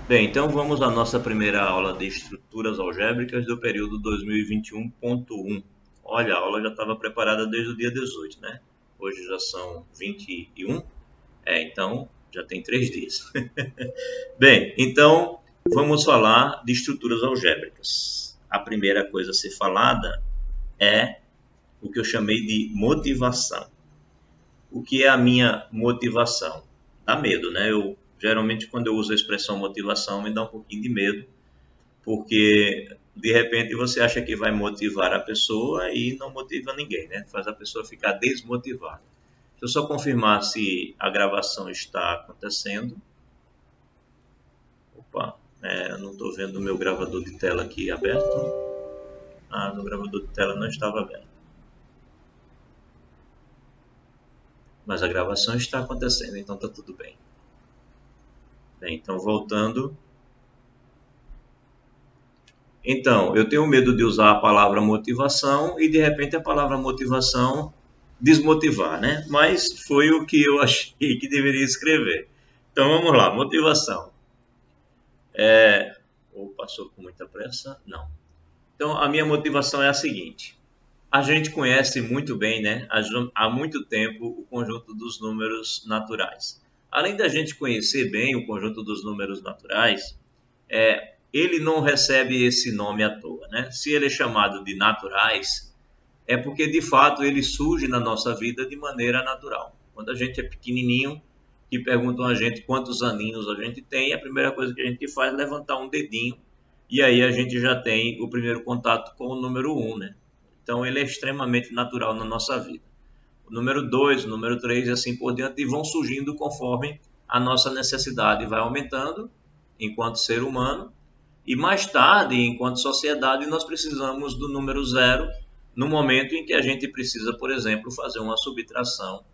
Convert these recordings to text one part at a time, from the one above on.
Bem, então vamos à nossa primeira aula de estruturas algébricas do período 2021.1. Olha, a aula já estava preparada desde o dia 18, né? Hoje já são 21. Então já tem 3 dias. Bem, então vamos falar de estruturas algébricas. A primeira coisa a ser falada é o que eu chamei de motivação. O que é a minha motivação? Dá medo, né? Eu geralmente quando eu uso a expressão motivação me dá um pouquinho de medo, porque de repente você acha que vai motivar a pessoa e não motiva ninguém, né? Faz a pessoa ficar desmotivada. Deixa eu só confirmar se a gravação está acontecendo. Opa, eu não estou vendo o meu gravador de tela aqui aberto. Ah, no gravador de tela não estava aberto. Mas a gravação está acontecendo, então está tudo bem. Bem, então voltando. Então, eu tenho medo de usar a palavra motivação e de repente a palavra motivação desmotivar, né? Mas foi o que eu achei que deveria escrever. Então vamos lá, motivação. Ou passou com muita pressa? Não. Então a minha motivação é a seguinte: a gente conhece muito bem, né, há muito tempo, o conjunto dos números naturais. Além da gente conhecer bem o conjunto dos números naturais, ele não recebe esse nome à toa, né? Se ele é chamado de naturais, é porque de fato ele surge na nossa vida de maneira natural. Quando a gente é pequenininho, que perguntam a gente quantos aninhos a gente tem, a primeira coisa que a gente faz é levantar um dedinho e aí a gente já tem o primeiro contato com o número um, né? Então ele é extremamente natural na nossa vida. O número 2, o número 3 e assim por diante e vão surgindo conforme a nossa necessidade vai aumentando enquanto ser humano e mais tarde, enquanto sociedade, nós precisamos do número zero no momento em que a gente precisa, por exemplo, fazer uma subtração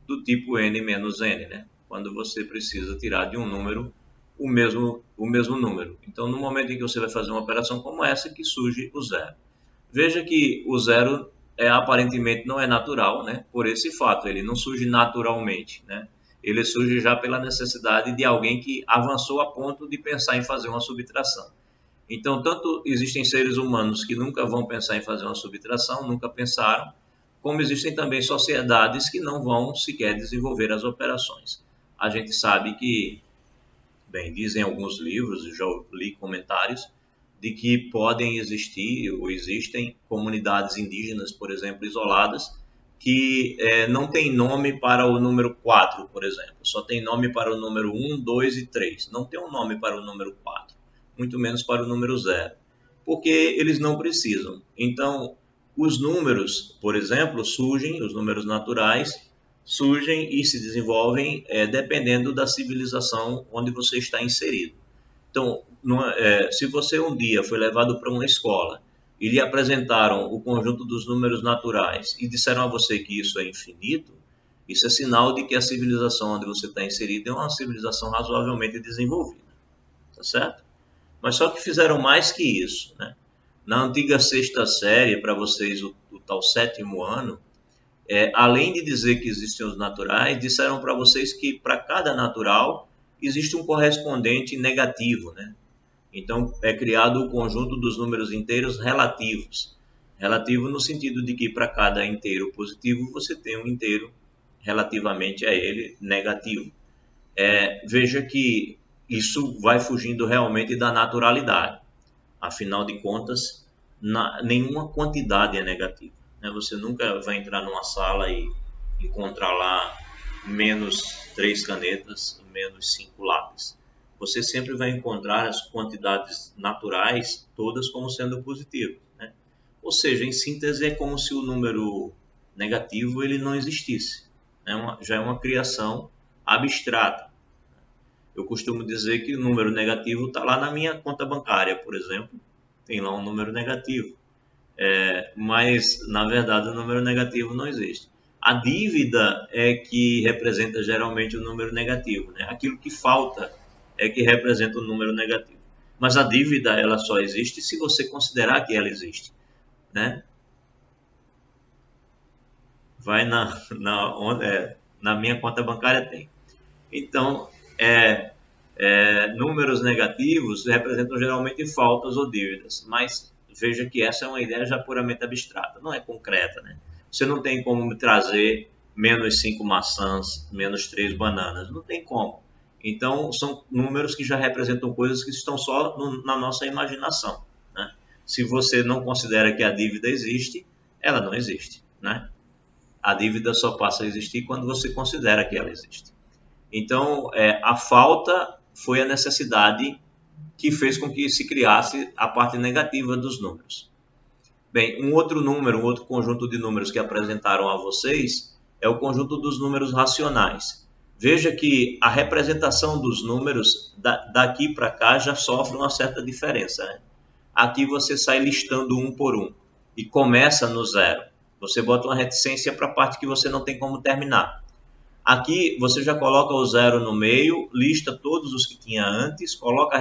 do tipo n menos n, né? Quando você precisa tirar de um número o mesmo número. Então, no momento em que você vai fazer uma operação como essa, que surge o zero. Veja que o zero aparentemente não é natural, né? Por esse fato, ele não surge naturalmente, né? Ele surge já pela necessidade de alguém que avançou a ponto de pensar em fazer uma subtração. Então, tanto existem seres humanos que nunca vão pensar em fazer uma subtração, nunca pensaram, como existem também sociedades que não vão sequer desenvolver as operações. A gente sabe que, bem, dizem alguns livros, já li comentários, de que podem existir ou existem comunidades indígenas, por exemplo, isoladas, que não tem nome para o número 4, por exemplo. Só tem nome para o número um, 2 e 3. Não tem um nome para o número 4, muito menos para o número zero, porque eles não precisam. Então, os números, por exemplo, surgem, os números naturais, surgem e se desenvolvem dependendo da civilização onde você está inserido. Então, se você um dia foi levado para uma escola e lhe apresentaram o conjunto dos números naturais e disseram a você que isso é infinito, isso é sinal de que a civilização onde você está inserido é uma civilização razoavelmente desenvolvida, tá certo? Mas só que fizeram mais que isso, né? Na antiga sexta série, para vocês o tal sétimo ano, além de dizer que existem os naturais, disseram para vocês que para cada natural existe um correspondente negativo, né? Então é criado o conjunto dos números inteiros relativos. Relativo no sentido de que para cada inteiro positivo você tem um inteiro relativamente a ele negativo. Veja que isso vai fugindo realmente da naturalidade. Afinal de contas, nenhuma quantidade é negativa, né? Você nunca vai entrar numa sala e encontrar lá menos 3 canetas e menos 5 lápis. Você sempre vai encontrar as quantidades naturais todas como sendo positivas, né? Ou seja, em síntese, é como se o número negativo ele não existisse, né? Já é uma criação abstrata. Eu costumo dizer que o número negativo está lá na minha conta bancária, por exemplo, tem lá um número negativo. Mas, na verdade, o número negativo não existe. A dívida é que representa geralmente o número negativo, né? Aquilo que falta é que representa o número negativo. Mas a dívida ela só existe se você considerar que ela existe, né? Vai na minha conta bancária tem. Então, Números negativos representam geralmente faltas ou dívidas, mas veja que essa é uma ideia já puramente abstrata, não é concreta, né? Você não tem como me trazer menos 5 maçãs, menos 3 bananas, não tem como. Então, são números que já representam coisas que estão só na nossa imaginação, né? Se você não considera que a dívida existe, ela não existe, né? A dívida só passa a existir quando você considera que ela existe. Então, a falta foi a necessidade que fez com que se criasse a parte negativa dos números. Bem, um outro número, um outro conjunto de números que apresentaram a vocês é o conjunto dos números racionais. Veja que a representação dos números daqui para cá já sofre uma certa diferença, né? Aqui você sai listando um por um e começa no zero. Você bota uma reticência para a parte que você não tem como terminar. Aqui você já coloca o zero no meio, lista todos os que tinha antes, coloca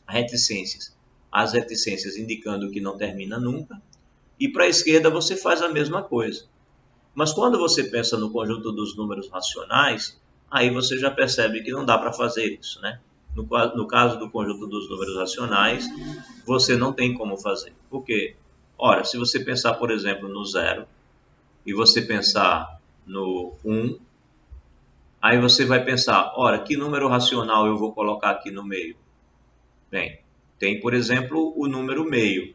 reticências, as reticências indicando que não termina nunca, e para a esquerda você faz a mesma coisa. Mas quando você pensa no conjunto dos números racionais, aí você já percebe que não dá para fazer isso, né? No caso do conjunto dos números racionais, você não tem como fazer. Por quê? Ora, se você pensar, por exemplo, no zero, e você pensar no 1, aí você vai pensar, ora, que número racional eu vou colocar aqui no meio? Bem, tem, por exemplo, o número meio,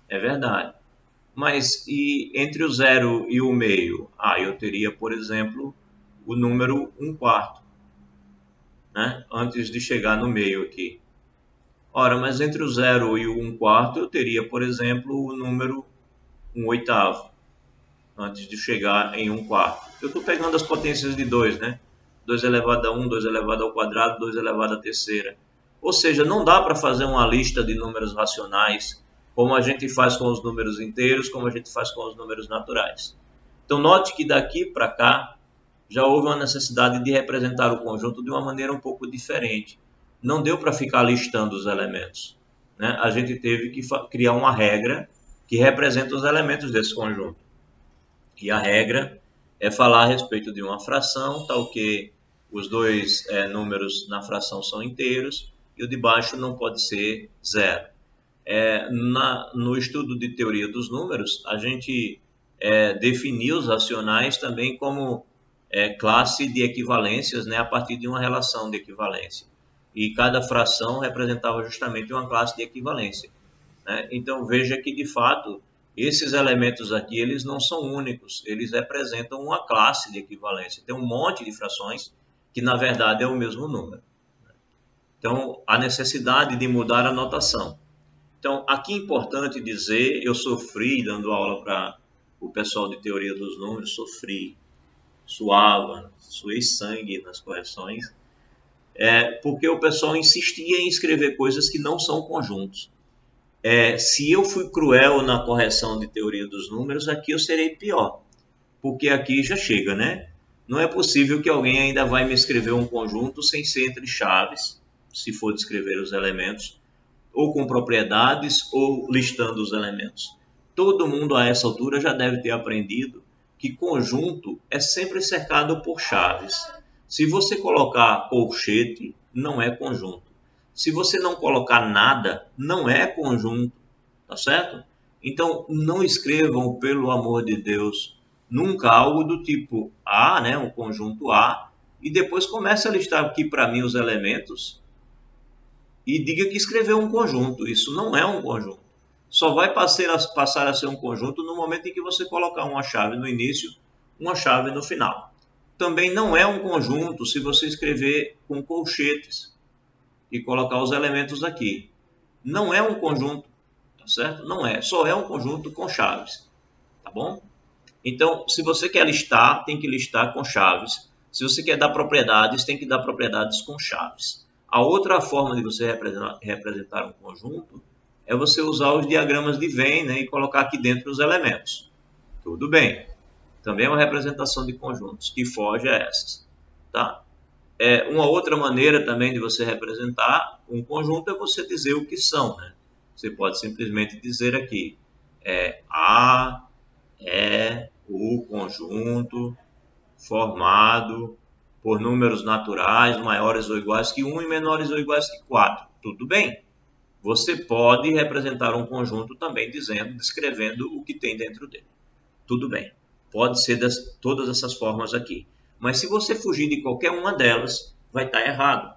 é verdade. Mas e entre o zero e o meio? Eu teria, por exemplo, o número 1/4, né? Antes de chegar no meio aqui. Ora, mas entre o zero e o 1/4 eu teria, por exemplo, o número 1/8, antes de chegar em 1/4. Eu estou pegando as potências de 2, né? 2 elevado a 1, 2 elevado ao quadrado, 2 elevado à terceira. Ou seja, não dá para fazer uma lista de números racionais como a gente faz com os números inteiros, como a gente faz com os números naturais. Então, note que daqui para cá já houve uma necessidade de representar o conjunto de uma maneira um pouco diferente. Não deu para ficar listando os elementos, né? A gente teve que criar uma regra que representa os elementos desse conjunto. E a regra é falar a respeito de uma fração, tal que os dois números na fração são inteiros e o de baixo não pode ser zero. No estudo de teoria dos números, a gente definiu os racionais também como classe de equivalências, né, a partir de uma relação de equivalência. E cada fração representava justamente uma classe de equivalência, né? Então veja que, de fato, esses elementos aqui, eles não são únicos, eles representam uma classe de equivalência. Tem um monte de frações que, na verdade, é o mesmo número. Então, a necessidade de mudar a notação. Então, aqui é importante dizer, eu sofri dando aula para o pessoal de teoria dos números, suava, suei sangue nas correções, porque o pessoal insistia em escrever coisas que não são conjuntos. Se eu fui cruel na correção de teoria dos números, aqui eu serei pior, porque aqui já chega, né? Não é possível que alguém ainda vai me escrever um conjunto sem ser entre chaves, se for descrever os elementos, ou com propriedades, ou listando os elementos. Todo mundo a essa altura já deve ter aprendido que conjunto é sempre cercado por chaves. Se você colocar colchete, não é conjunto. Se você não colocar nada, não é conjunto, tá certo? Então, não escrevam, pelo amor de Deus, nunca algo do tipo A, né, um conjunto A, e depois comece a listar aqui para mim os elementos e diga que escreveu um conjunto. Isso não é um conjunto. Só vai passar a ser um conjunto no momento em que você colocar uma chave no início, uma chave no final. Também não é um conjunto se você escrever com colchetes e colocar os elementos aqui. Não é um conjunto, tá certo? Não é. Só é um conjunto com chaves, tá bom? Então, se você quer listar, tem que listar com chaves. Se você quer dar propriedades, tem que dar propriedades com chaves. A outra forma de você representar um conjunto é você usar os diagramas de Venn, né, e colocar aqui dentro os elementos. Tudo bem. Também é uma representação de conjuntos que foge a essas, tá? Uma outra maneira também de você representar um conjunto é você dizer o que são, né? Você pode simplesmente dizer aqui, A é o conjunto formado por números naturais maiores ou iguais que 1 e menores ou iguais que 4. Tudo bem. Você pode representar um conjunto também descrevendo o que tem dentro dele. Tudo bem. Pode ser todas essas formas aqui. Mas se você fugir de qualquer uma delas, vai estar errado.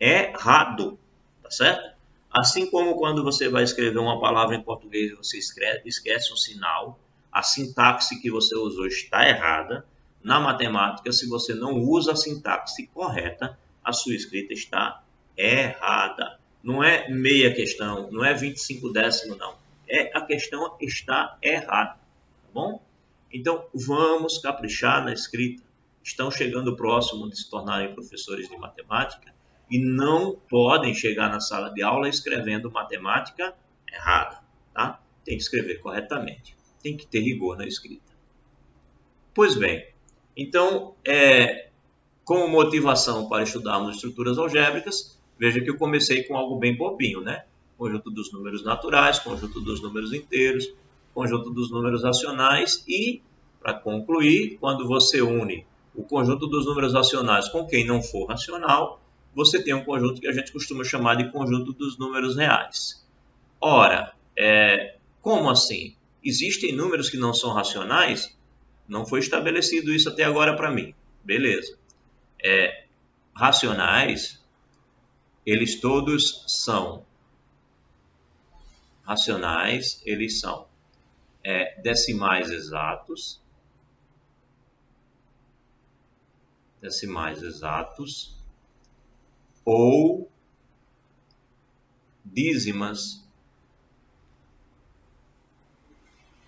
Errado. Tá certo? Assim como quando você vai escrever uma palavra em português e você esquece um sinal, a sintaxe que você usou está errada. Na matemática, se você não usa a sintaxe correta, a sua escrita está errada. Não é meia questão, não é 25 décimos, não. A questão está errada, tá bom? Então, vamos caprichar na escrita. Estão chegando próximo de se tornarem professores de matemática e não podem chegar na sala de aula escrevendo matemática errada, tá? Tem que escrever corretamente. Tem que ter rigor na escrita. Pois bem, então, como motivação para estudarmos estruturas algébricas, veja que eu comecei com algo bem bobinho, né? Conjunto dos números naturais, conjunto dos números inteiros, conjunto dos números racionais e, para concluir, quando você une o conjunto dos números racionais com quem não for racional, você tem um conjunto que a gente costuma chamar de conjunto dos números reais. Ora, como assim? Existem números que não são racionais? Não foi estabelecido isso até agora para mim. Beleza. Racionais, eles todos são racionais, eles são decimais exatos, ou dízimas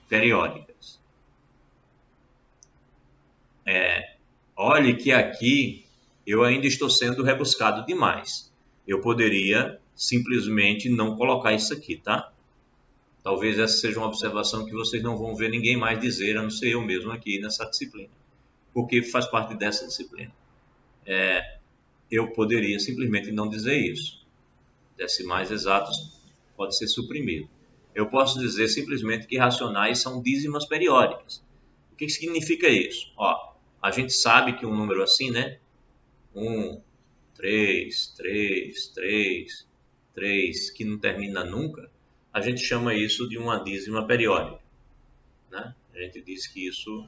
periódicas. Olhe que aqui eu ainda estou sendo rebuscado demais. Eu poderia simplesmente não colocar isso aqui, tá? Talvez essa seja uma observação que vocês não vão ver ninguém mais dizer, a não ser eu mesmo aqui nessa disciplina, porque faz parte dessa disciplina. Eu poderia simplesmente não dizer isso. Decimais exatos pode ser suprimido. Eu posso dizer simplesmente que racionais são dízimas periódicas. O que significa isso? A gente sabe que um número assim, né? 1, 3, 3, 3, 3, que não termina nunca, a gente chama isso de uma dízima periódica, né? A gente diz que isso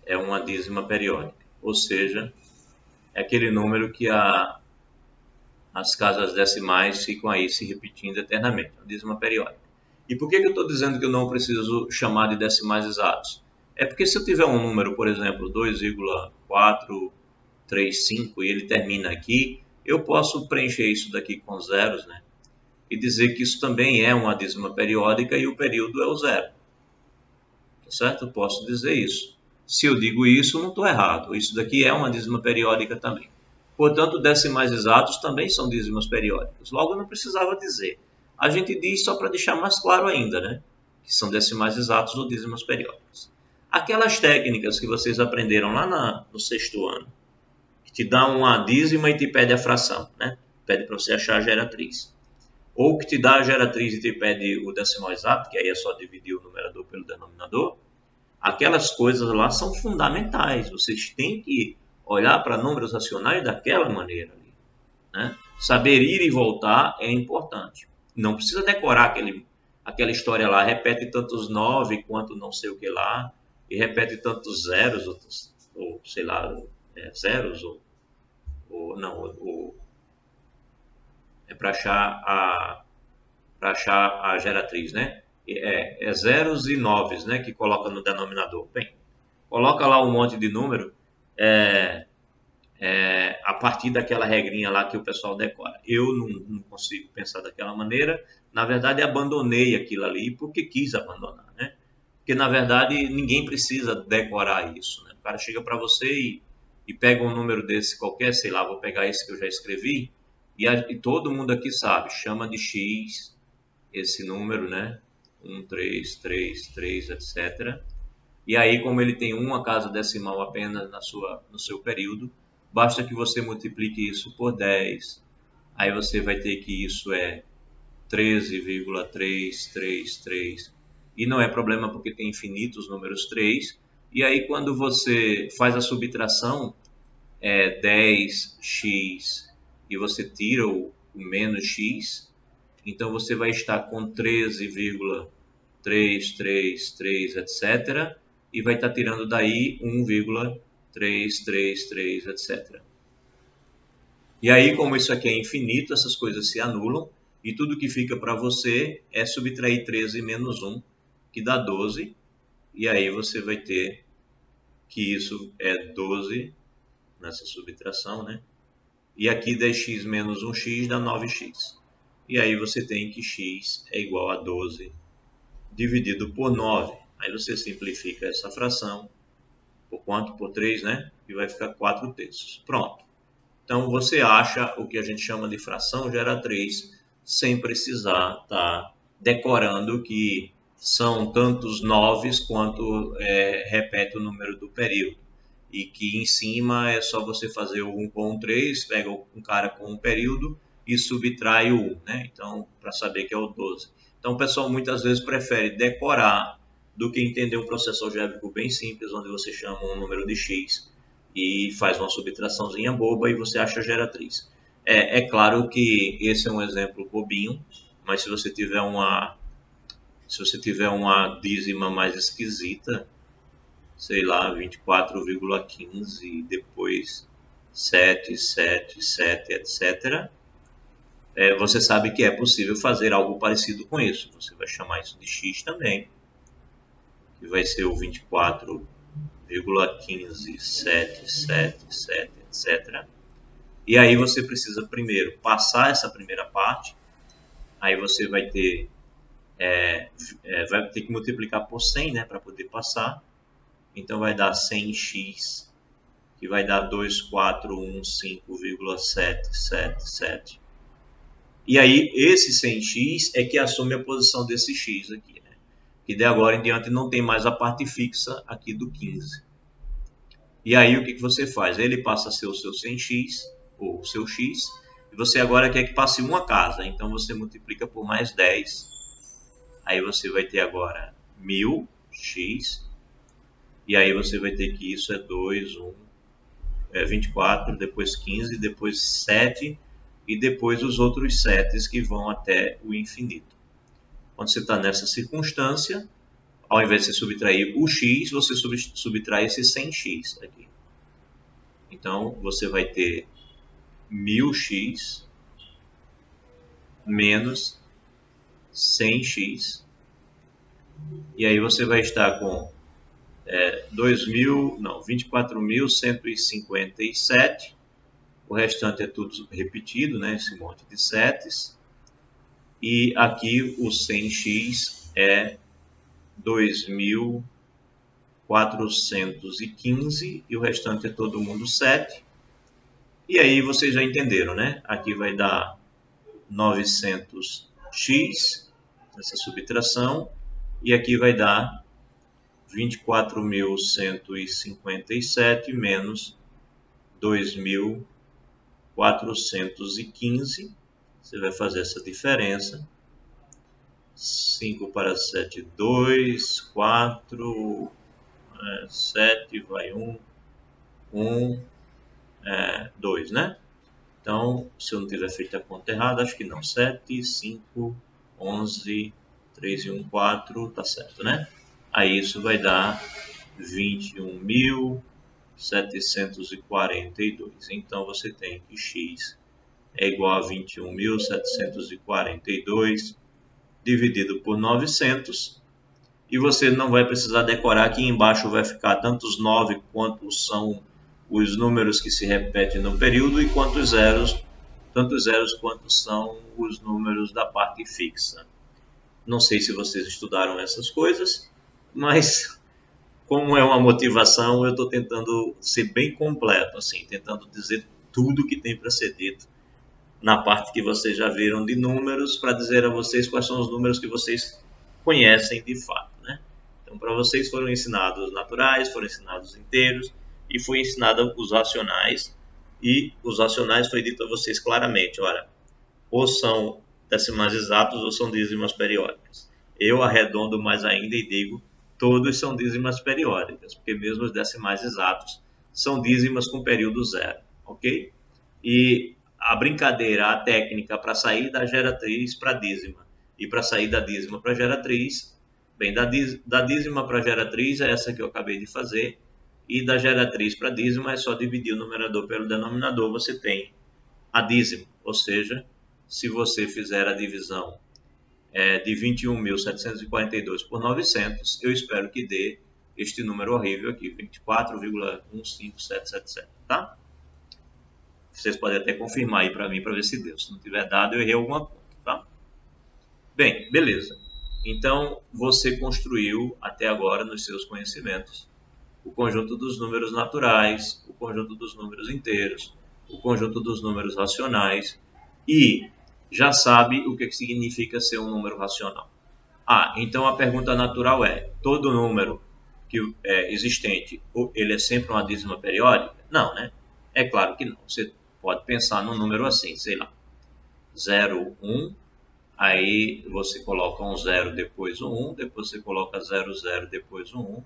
é uma dízima periódica, ou seja, é aquele número que as casas decimais ficam aí se repetindo eternamente, uma dízima periódica. E por que eu estou dizendo que eu não preciso chamar de decimais exatos? É porque se eu tiver um número, por exemplo, 2,435 e ele termina aqui, eu posso preencher isso daqui com zeros, né? E dizer que isso também é uma dízima periódica e o período é o zero. Tá certo? Eu posso dizer isso. Se eu digo isso, não estou errado. Isso daqui é uma dízima periódica também. Portanto, decimais exatos também são dízimas periódicas. Logo, eu não precisava dizer. A gente diz só para deixar mais claro ainda, né? Que são decimais exatos ou dízimas periódicas. Aquelas técnicas que vocês aprenderam lá no sexto ano, que te dá uma dízima e te pede a fração, né? Pede para você achar a geratriz. Ou que te dá a geratriz e te pede o decimal exato, que aí é só dividir o numerador pelo denominador. Aquelas coisas lá são fundamentais. Vocês têm que olhar para números racionais daquela maneira ali, né? Saber ir e voltar é importante. Não precisa decorar aquela história lá, repete tantos 9 quanto não sei o que lá, e repete tantos zeros, ou sei lá, zeros, é para achar a geratriz, né? Zeros e noves, né? Que coloca no denominador. Bem, coloca lá um monte de número a partir daquela regrinha lá que o pessoal decora. Eu não consigo pensar daquela maneira. Na verdade, abandonei aquilo ali porque quis abandonar, né? Porque, na verdade, ninguém precisa decorar isso, né? O cara chega para você e pega um número desse qualquer, sei lá, vou pegar esse que eu já escrevi, e todo mundo aqui sabe, chama de X esse número, né? 1, 3, 3, 3, etc. E aí, como ele tem uma casa decimal apenas no seu período, basta que você multiplique isso por 10. Aí você vai ter que isso é 13,333. E não é problema porque tem infinitos números 3. E aí, quando você faz a subtração, 10x e você tira o menos x, então você vai estar com 13,333, etc. E vai estar tirando daí 1,333, etc. E aí, como isso aqui é infinito, essas coisas se anulam e tudo que fica para você é subtrair 13 menos 1, que dá 12. E aí você vai ter que isso é 12 nessa subtração, né? E aqui 10x menos 1x dá 9x. E aí você tem que x é igual a 12 dividido por 9. Aí você simplifica essa fração por quanto? Por 3, né? E vai ficar 4 terços. Pronto. Então você acha o que a gente chama de fração geratriz sem precisar estar decorando que são tantos 9 quanto repete o número do período. E que em cima é só você fazer o 1 com o 3, pega um cara com um período e subtrai o 1, né? Então, para saber que é o 12. Então, o pessoal muitas vezes prefere decorar do que entender um processo algébrico bem simples, onde você chama um número de x e faz uma subtraçãozinha boba e você acha a geratriz. É claro que esse é um exemplo bobinho, mas se você tiver uma dízima mais esquisita, sei lá, 24,15, depois 7, 7, 7, etc. Você sabe que é possível fazer algo parecido com isso. Você vai chamar isso de x também, que vai ser o 24,15, 7, 7, 7, etc. E aí você precisa primeiro passar essa primeira parte, aí você vai ter que multiplicar por 100, né, para poder passar. Então vai dar 100x, que vai dar 2415,777. E aí esse 100x é que assume a posição desse x aqui, né? Que de agora em diante não tem mais a parte fixa aqui do 15. E aí o que você faz? Ele passa a ser o seu 100x, ou o seu x, e você agora quer que passe uma casa, então você multiplica por mais 10. Aí você vai ter agora 1000x, e aí você vai ter que isso é 2, 24, depois 15, depois 7 e depois os outros 7 que vão até o infinito. Quando você está nessa circunstância, ao invés de você subtrair o x, você subtrai esse 100x aqui. Então você vai ter 1000x menos 100x, e aí você vai estar com 24.157, o restante é tudo repetido, né, esse monte de setes, e aqui o 100x é 2.415 e o restante é todo mundo 7. E aí vocês já entenderam, né? Aqui vai dar 900x, essa subtração, e aqui vai dar 24.157 menos 2.415. Você vai fazer essa diferença. 5 para 7, 2, 4, 7, vai 1, 2, né? Então, se eu não tiver feito a conta errada, acho que não. 7, 5, 11, 3 e 1, 4, tá certo, né? Aí isso vai dar 21.742. Então, você tem que x é igual a 21.742 dividido por 900. E você não vai precisar decorar, aqui embaixo vai ficar tantos 9 quantos são os números que se repetem no período e tantos zeros quantos são os números da parte fixa. Não sei se vocês estudaram essas coisas, mas como é uma motivação, eu estou tentando ser bem completo, assim, tentando dizer tudo que tem para ser dito na parte que vocês já viram de números, para dizer a vocês quais são os números que vocês conhecem de fato, né? Então, para vocês foram ensinados naturais, foram ensinados inteiros e foi ensinado os racionais. E os racionais foi dito a vocês claramente, olha, ou são decimais exatos ou são dízimas periódicas. Eu arredondo mais ainda e digo, todos são dízimas periódicas, porque mesmo os decimais exatos são dízimas com período zero, ok? E a brincadeira, a técnica para sair da geratriz para dízima e para sair da dízima para geratriz, bem, da dízima para geratriz é essa que eu acabei de fazer, e da geratriz para dízima é só dividir o numerador pelo denominador, você tem a dízima, ou seja, se você fizer a divisão de 21.742 por 900, eu espero que dê este número horrível aqui, 24,15777, tá? Vocês podem até confirmar aí para mim, para ver se deu. Se não tiver dado, eu errei alguma conta, tá? Bem, beleza. Então, você construiu até agora nos seus conhecimentos o conjunto dos números naturais, o conjunto dos números inteiros, o conjunto dos números racionais e já sabe o que significa ser um número racional. Então a pergunta natural é: todo número que é existente, ele é sempre uma dízima periódica? Não, né? É claro que não. Você pode pensar num número assim, sei lá, 0, 1, aí você coloca um 0 depois um 1, depois você coloca 0, 0 depois um 1,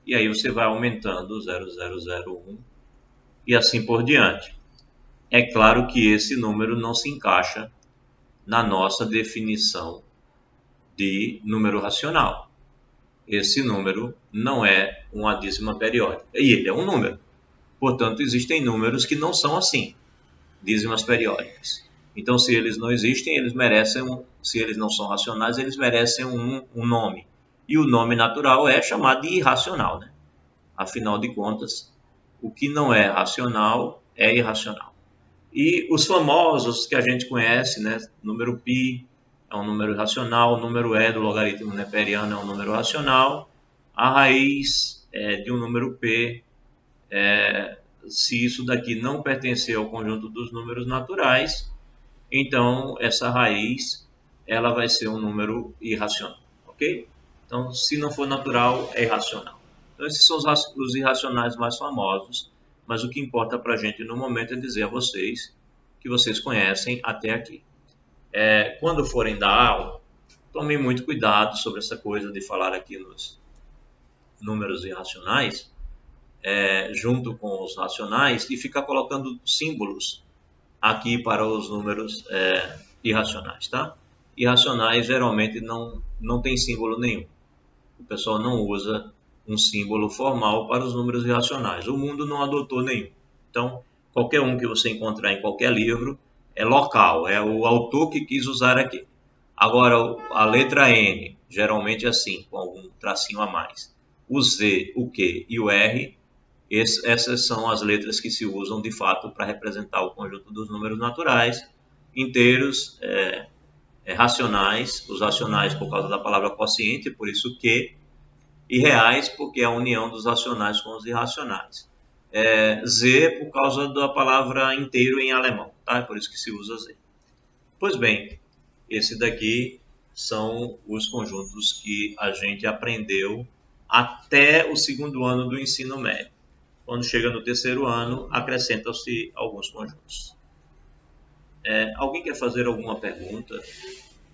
e aí você vai aumentando 0, 0, 0, 1 e assim por diante. É claro que esse número não se encaixa na nossa definição de número racional. Esse número não é uma dízima periódica, e ele é um número. Portanto, existem números que não são assim, dízimas periódicas. Então, se eles não existem, eles merecem, se eles não são racionais, eles merecem um nome. E o nome natural é chamado de irracional, né? Afinal de contas, o que não é racional é irracional. E os famosos que a gente conhece, né? Número π é um número racional, o número e do logaritmo neperiano é um número racional, a raiz de um número p, se isso daqui não pertencer ao conjunto dos números naturais, então essa raiz ela vai ser um número irracional, ok? Então, se não for natural, é irracional. Então, esses são os irracionais mais famosos, mas o que importa para a gente no momento é dizer a vocês que vocês conhecem até aqui. Quando forem dar aula, tomem muito cuidado sobre essa coisa de falar aqui nos números irracionais, junto com os racionais, e ficar colocando símbolos aqui para os números irracionais, tá? Irracionais geralmente não tem símbolo nenhum. O pessoal não usa um símbolo formal para os números irracionais. O mundo não adotou nenhum. Então, qualquer um que você encontrar em qualquer livro é local, é o autor que quis usar aqui. Agora, a letra N, geralmente assim, com algum tracinho a mais. O Z, o Q e o R, essas são as letras que se usam de fato para representar o conjunto dos números naturais, inteiros, racionais, os racionais por causa da palavra quociente, por isso Q, e reais porque é a união dos racionais com os irracionais. Z por causa da palavra inteiro em alemão, tá? É por isso que se usa Z. Pois bem, esse daqui são os conjuntos que a gente aprendeu até o segundo ano do ensino médio. Quando chega no terceiro ano, acrescentam-se alguns conjuntos. Alguém quer fazer alguma pergunta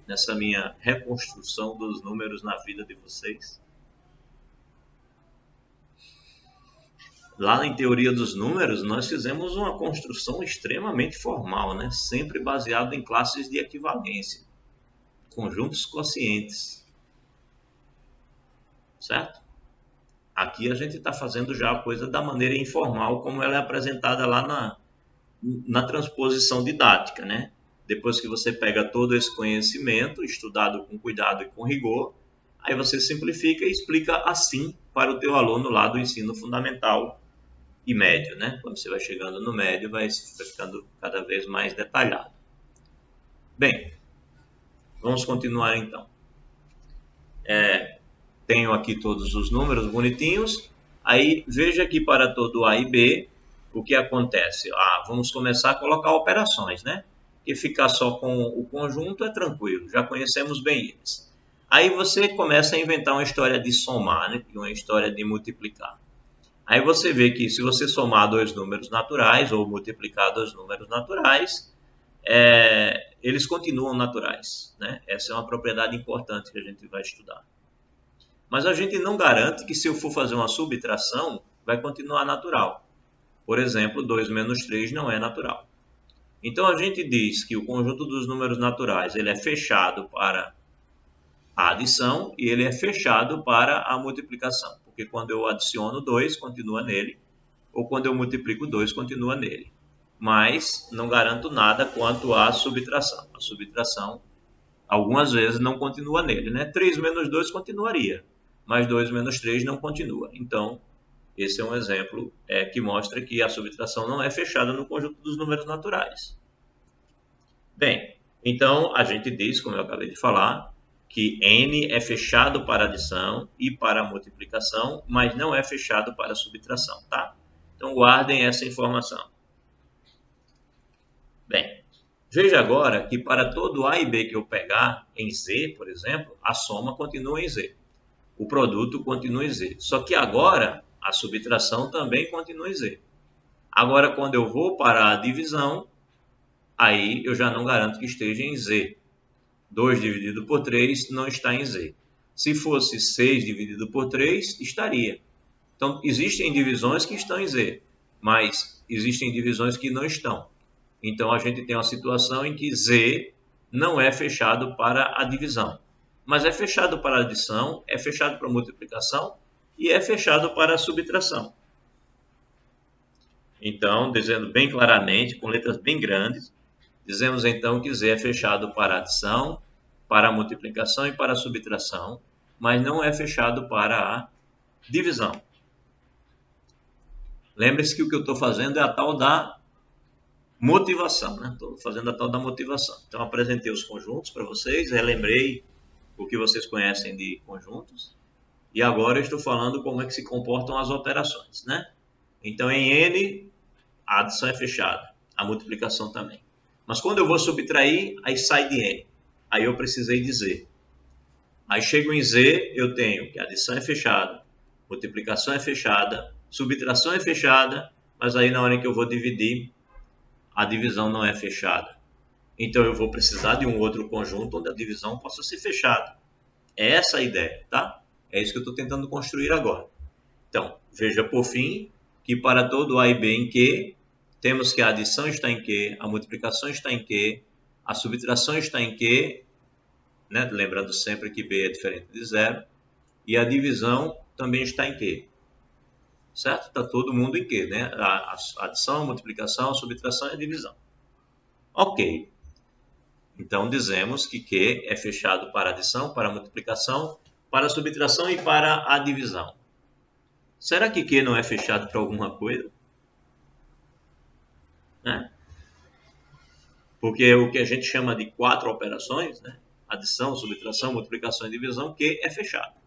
nessa minha reconstrução dos números na vida de vocês? Lá em teoria dos números, nós fizemos uma construção extremamente formal, né? Sempre baseado em classes de equivalência, conjuntos quocientes, certo? Aqui a gente está fazendo já a coisa da maneira informal, como ela é apresentada lá na transposição didática, né? Depois que você pega todo esse conhecimento, estudado com cuidado e com rigor, aí você simplifica e explica assim para o teu aluno lá do ensino fundamental e médio, né? Quando você vai chegando no médio, vai ficando cada vez mais detalhado. Bem, vamos continuar então. Tenho aqui todos os números bonitinhos. Aí veja aqui para todo A e B o que acontece. Vamos começar a colocar operações, né? Que ficar só com o conjunto é tranquilo, já conhecemos bem eles. Aí você começa a inventar uma história de somar, né? Uma história de multiplicar. Aí você vê que se você somar dois números naturais ou multiplicar dois números naturais, eles continuam naturais, né? Essa é uma propriedade importante que a gente vai estudar. Mas a gente não garante que se eu for fazer uma subtração, vai continuar natural. Por exemplo, 2 menos 3 não é natural. Então, a gente diz que o conjunto dos números naturais ele é fechado para a adição e ele é fechado para a multiplicação. Porque quando eu adiciono 2, continua nele, ou quando eu multiplico 2, continua nele. Mas não garanto nada quanto à subtração. A subtração, algumas vezes, não continua nele, né? 3 menos 2 continuaria, mas 2 menos 3 não continua. Então, esse é um exemplo que mostra que a subtração não é fechada no conjunto dos números naturais. Bem, então a gente diz, como eu acabei de falar, que n é fechado para adição e para multiplicação, mas não é fechado para subtração, tá? Então guardem essa informação. Bem, veja agora que para todo A e B que eu pegar em Z, por exemplo, a soma continua em Z. O produto continua em Z. Só que agora a subtração também continua em Z. Agora, quando eu vou para a divisão, aí eu já não garanto que esteja em Z. 2 dividido por 3 não está em Z. Se fosse 6 dividido por 3, estaria. Então, existem divisões que estão em Z, mas existem divisões que não estão. Então, a gente tem uma situação em que Z não é fechado para a divisão, mas é fechado para a adição, é fechado para a multiplicação e é fechado para a subtração. Então, dizendo bem claramente, com letras bem grandes, dizemos então que Z é fechado para a adição, para a multiplicação e para a subtração, mas não é fechado para a divisão. Lembre-se que o que eu estou fazendo é a tal da motivação, né? Estou fazendo a tal da motivação. Então, apresentei os conjuntos para vocês, relembrei o que vocês conhecem de conjuntos, e agora eu estou falando como é que se comportam as operações, né? Então, em N, a adição é fechada, a multiplicação também. Mas quando eu vou subtrair, aí sai de N. Aí eu precisei de Z. Aí chego em Z, eu tenho que a adição é fechada, multiplicação é fechada, subtração é fechada, mas aí na hora em que eu vou dividir, a divisão não é fechada. Então eu vou precisar de um outro conjunto onde a divisão possa ser fechada. É essa a ideia, tá? É isso que eu estou tentando construir agora. Então, veja por fim que para todo A e B em Q, temos que a adição está em Q, a multiplicação está em Q, a subtração está em Q, né? Lembrando sempre que B é diferente de zero, e a divisão também está em Q. Certo? Está todo mundo em Q, né? A adição, a multiplicação, a subtração e a divisão. Ok. Então, dizemos que Q é fechado para a adição, para a multiplicação, para a subtração e para a divisão. Será que Q não é fechado para alguma coisa? Né? Porque o que a gente chama de 4 operações, né? Adição, subtração, multiplicação e divisão, Q é fechado.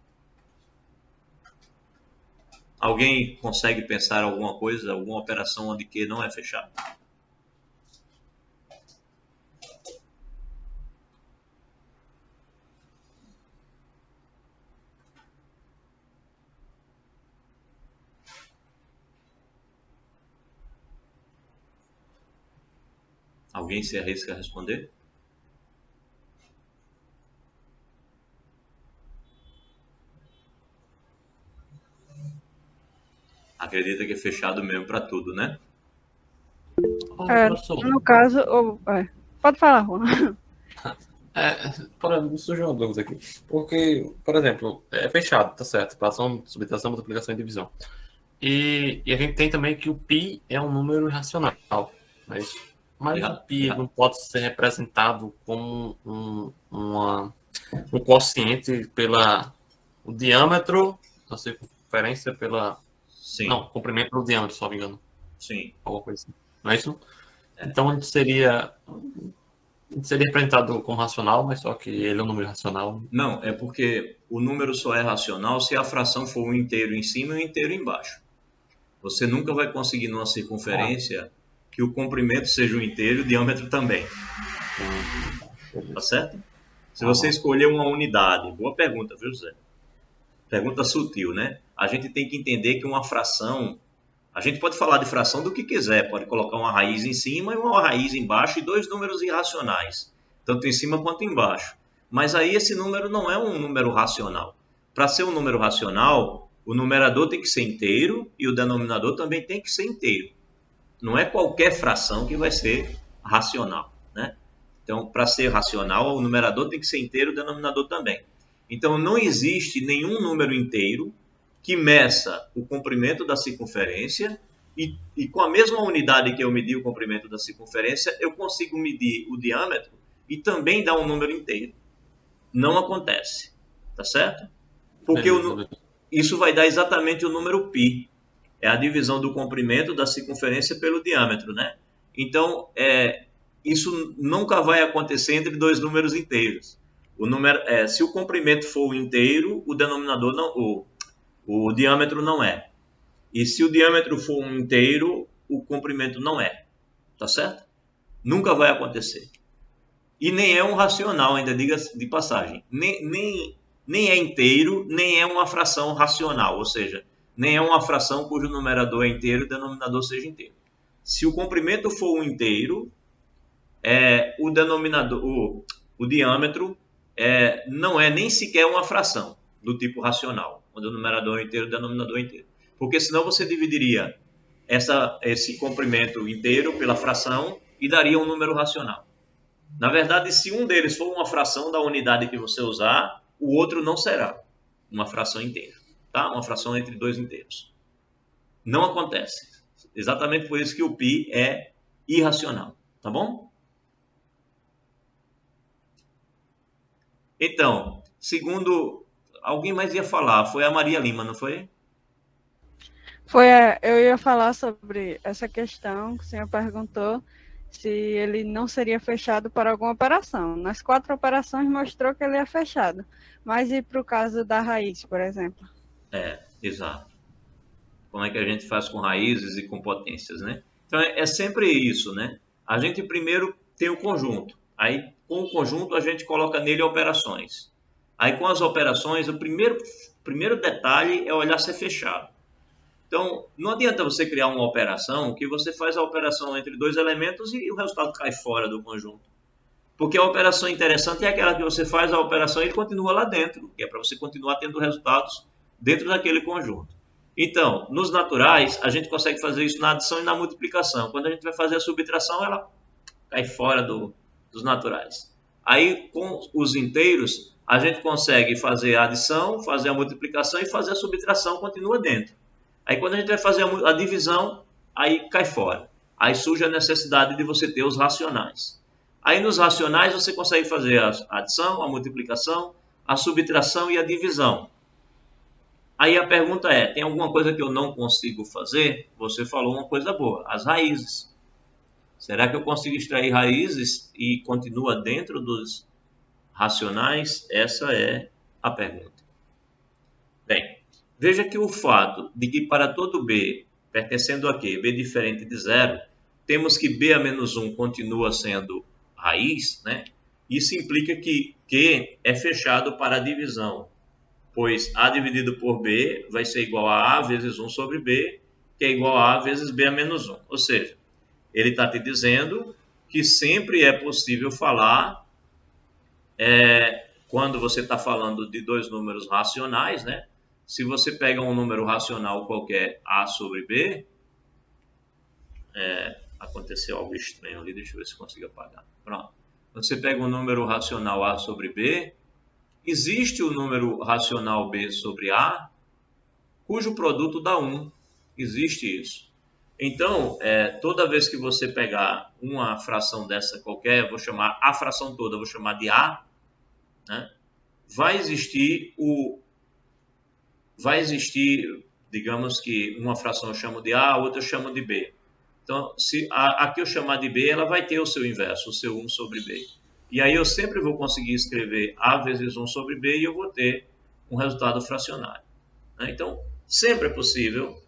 Alguém consegue pensar alguma coisa, alguma operação onde Q não é fechado? Alguém se arrisca a responder? Acredita que é fechado mesmo para tudo, né? No caso, pode falar, Juan. Surgiu uma dúvida aqui. Porque, por exemplo, é fechado, tá certo? Fração, subtração, multiplicação e divisão. E a gente tem também que o π é um número irracional. Mas o π não pode ser representado como um quociente pela o diâmetro da circunferência pela... Sim. Não, comprimento do diâmetro, se não me engano. Sim. Alguma coisa assim. Não é isso? Então, ele seria representado como racional, mas só que ele é um número racional. Não, é porque o número só é racional se a fração for um inteiro em cima e um inteiro embaixo. Você nunca vai conseguir numa circunferência que o comprimento seja um inteiro e o diâmetro também. Tá certo? Se você escolher uma unidade, boa pergunta, viu, José? Pergunta sutil, né? A gente tem que entender que uma fração... A gente pode falar de fração do que quiser, pode colocar uma raiz em cima e uma raiz embaixo e dois números irracionais, tanto em cima quanto embaixo. Mas aí esse número não é um número racional. Para ser um número racional, o numerador tem que ser inteiro e o denominador também tem que ser inteiro. Não é qualquer fração que vai ser racional, né? Então, para ser racional, o numerador tem que ser inteiro, o denominador também. Então, não existe nenhum número inteiro que meça o comprimento da circunferência e com a mesma unidade que eu medi o comprimento da circunferência, eu consigo medir o diâmetro e também dar um número inteiro. Não acontece, tá certo? Porque isso vai dar exatamente o número π. É a divisão do comprimento da circunferência pelo diâmetro, né? Então, isso nunca vai acontecer entre dois números inteiros. Se o comprimento for inteiro, o denominador não, o diâmetro não é. E se o diâmetro for um inteiro, o comprimento não é. Tá certo? Nunca vai acontecer. E nem é um racional, ainda diga-se de passagem. Nem é inteiro, nem é uma fração racional, ou seja, nem é uma fração cujo numerador é inteiro e o denominador seja inteiro. Se o comprimento for um inteiro, o denominador, o diâmetro não é nem sequer uma fração do tipo racional, onde o numerador é inteiro e o denominador é inteiro. Porque senão você dividiria esse comprimento inteiro pela fração e daria um número racional. Na verdade, se um deles for uma fração da unidade que você usar, o outro não será uma fração inteira, tá? Uma fração entre dois inteiros. Não acontece. Exatamente por isso que o π é irracional, tá bom? Então, segundo... Alguém mais ia falar, foi a Maria Lima, não foi? Eu ia falar sobre essa questão que o senhor perguntou, se ele não seria fechado para alguma operação. Nas 4 operações mostrou que ele é fechado. Mas e para o caso da raiz, por exemplo? Exato. Como é que a gente faz com raízes e com potências, né? Então, é sempre isso, né? A gente primeiro tem o conjunto. Aí, com o conjunto, a gente coloca nele operações. Aí, com as operações, o primeiro detalhe é olhar se é fechado. Então, não adianta você criar uma operação que você faz a operação entre dois elementos e o resultado cai fora do conjunto. Porque a operação interessante é aquela que você faz a operação e ele continua lá dentro, que é para você continuar tendo resultados dentro daquele conjunto. Então, nos naturais, a gente consegue fazer isso na adição e na multiplicação. Quando a gente vai fazer a subtração, ela cai fora dos naturais. Aí, com os inteiros, a gente consegue fazer a adição, fazer a multiplicação e fazer a subtração, continua dentro. Aí quando a gente vai fazer a divisão, aí cai fora. Aí surge a necessidade de você ter os racionais. Aí nos racionais você consegue fazer a adição, a multiplicação, a subtração e a divisão. Aí a pergunta é, tem alguma coisa que eu não consigo fazer? Você falou uma coisa boa, as raízes. Será que eu consigo extrair raízes e continua dentro dos racionais? Essa é a pergunta. Bem, veja que o fato de que para todo B, pertencendo a Q, B diferente de zero, temos que B a menos 1 continua sendo raiz, né? Isso implica que Q é fechado para a divisão, pois A dividido por B vai ser igual a A vezes 1 sobre B, que é igual a A vezes B a menos 1. Ou seja, ele está te dizendo que sempre é possível falar, quando você está falando de dois números racionais, né? Se você pega um número racional qualquer, A sobre B, aconteceu algo estranho ali, deixa eu ver se consigo apagar. Pronto. Você pega um número racional A sobre B, existe o número racional B sobre A, cujo produto dá 1. Existe isso. Então, toda vez que você pegar uma fração dessa qualquer, vou chamar a fração toda, vou chamar de A, né? Vai existir, digamos que uma fração eu chamo de A, a outra eu chamo de B. Então, se aqui eu chamar de B, ela vai ter o seu inverso, o seu 1 sobre B. E aí eu sempre vou conseguir escrever A vezes 1 sobre B e eu vou ter um resultado fracionário. Então, sempre é possível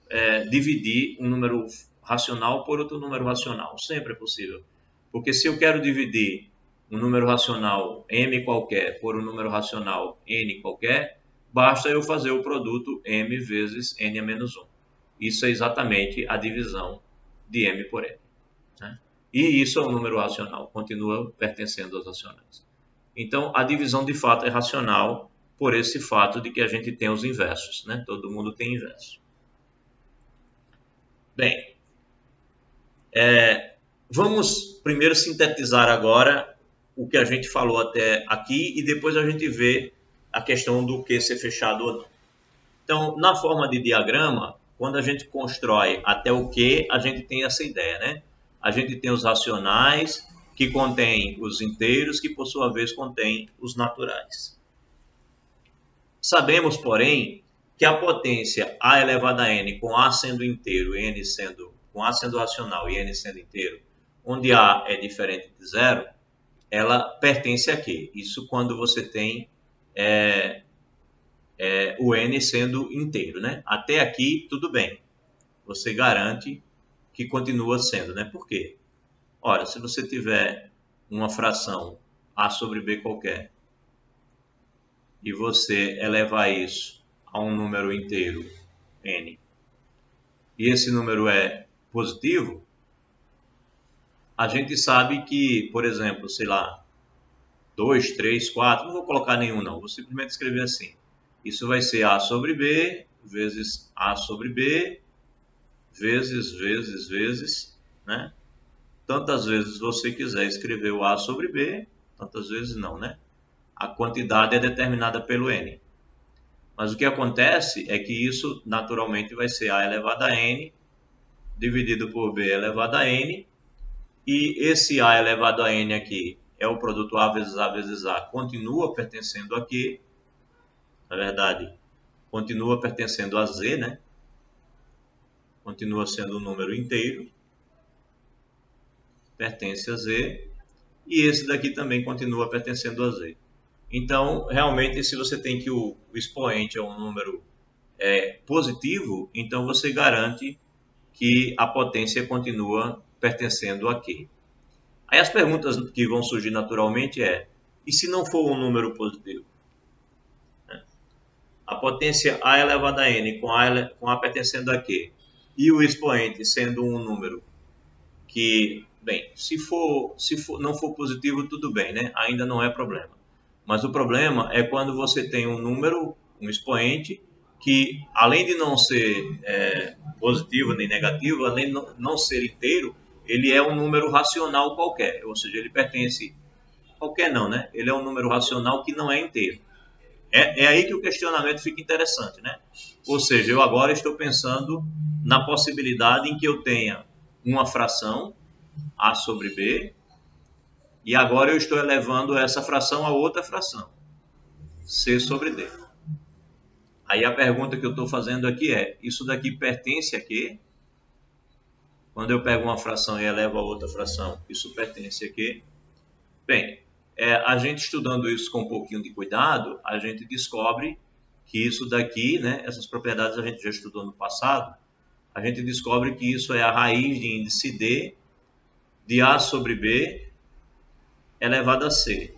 dividir um número racional por outro número racional. Sempre é possível. Porque se eu quero dividir um número racional m qualquer por um número racional n qualquer, basta eu fazer o produto m vezes n a menos 1. Isso é exatamente a divisão de m por n. Né? E isso é um número racional, continua pertencendo aos racionais. Então, a divisão de fato é racional por esse fato de que a gente tem os inversos. Né? Todo mundo tem inverso. Bem, Vamos primeiro sintetizar agora o que a gente falou até aqui e depois a gente vê a questão do que ser fechado ou não. Então, na forma de diagrama, quando a gente constrói até o que, a gente tem essa ideia, né? A gente tem os racionais, que contém os inteiros, que por sua vez contém os naturais. Sabemos, porém, que a potência a elevado a n, com a sendo inteiro, com a sendo racional e n sendo inteiro, onde a é diferente de zero, ela pertence a quê? Isso quando você tem o n sendo inteiro, né? Até aqui, tudo bem. Você garante que continua sendo, né? Por quê? Ora, se você tiver uma fração a sobre b qualquer e você elevar isso a um número inteiro, n, e esse número é positivo, a gente sabe que, por exemplo, sei lá, 2, 3, 4, não vou colocar nenhum não, vou simplesmente escrever assim. Isso vai ser a sobre b vezes a sobre b vezes, né? Tantas vezes você quiser escrever o a sobre b, tantas vezes não, né? A quantidade é determinada pelo n. Mas o que acontece é que isso naturalmente vai ser a elevado a n dividido por b elevado a n, e esse a elevado a n aqui é o produto a vezes a, continua pertencendo a Q, na verdade, continua pertencendo a z, né? Continua sendo um número inteiro, pertence a z, e esse daqui também continua pertencendo a z. Então, realmente, se você tem que o expoente é um número positivo, então você garante que a potência continua pertencendo a Q. Aí as perguntas que vão surgir naturalmente e se não for um número positivo? A potência a elevado a n com a pertencendo a Q e o expoente sendo um número que, bem, se não for positivo, tudo bem, né? Ainda não é problema. Mas o problema é quando você tem um número, um expoente, que além de não ser positivo nem negativo, além de não ser inteiro, ele é um número racional qualquer, ou seja, ele pertence, qualquer não, né? Ele é um número racional que não é inteiro. É aí que o questionamento fica interessante, né? Ou seja, eu agora estou pensando na possibilidade em que eu tenha uma fração, a sobre b, e agora eu estou elevando essa fração a outra fração, c sobre d. Aí a pergunta que eu estou fazendo aqui isso daqui pertence a quê? Quando eu pego uma fração e elevo a outra fração, isso pertence a quê? Bem, a gente estudando isso com um pouquinho de cuidado, a gente descobre que isso daqui, né, essas propriedades a gente já estudou no passado, a gente descobre que isso é a raiz de índice D de A sobre B elevado a C.